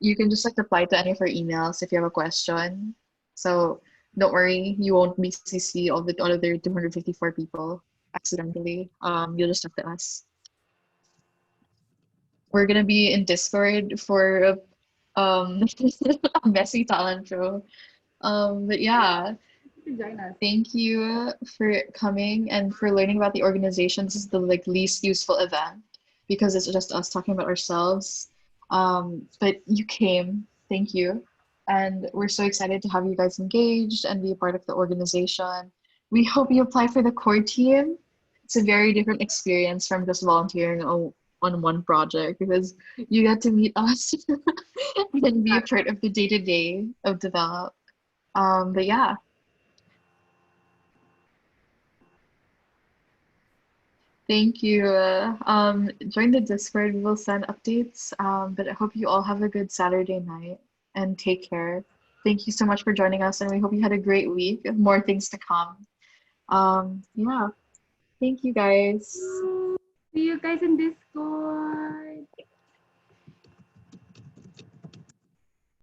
you can just like reply to any of our emails if you have a question. So don't worry, you won't be CC all the other 254 people accidentally. You'll just talk to us. We're gonna be in Discord for a messy talent show. But yeah, You can join us. thank you for coming and for learning about the organization. This is the like least useful event because it's just us talking about ourselves. But you came, thank you. And we're so excited to have you guys engaged and be a part of the organization. We hope you apply for the core team. It's a very different experience from just volunteering on one project because you get to meet us and be a part of the day-to-day of Develop. But yeah, thank you. Join the Discord. We will send updates. But I hope you all have a good Saturday night and take care. Thank you so much for joining us, and we hope you had a great week. More things to come. Yeah. Thank you guys. See you guys in Discord.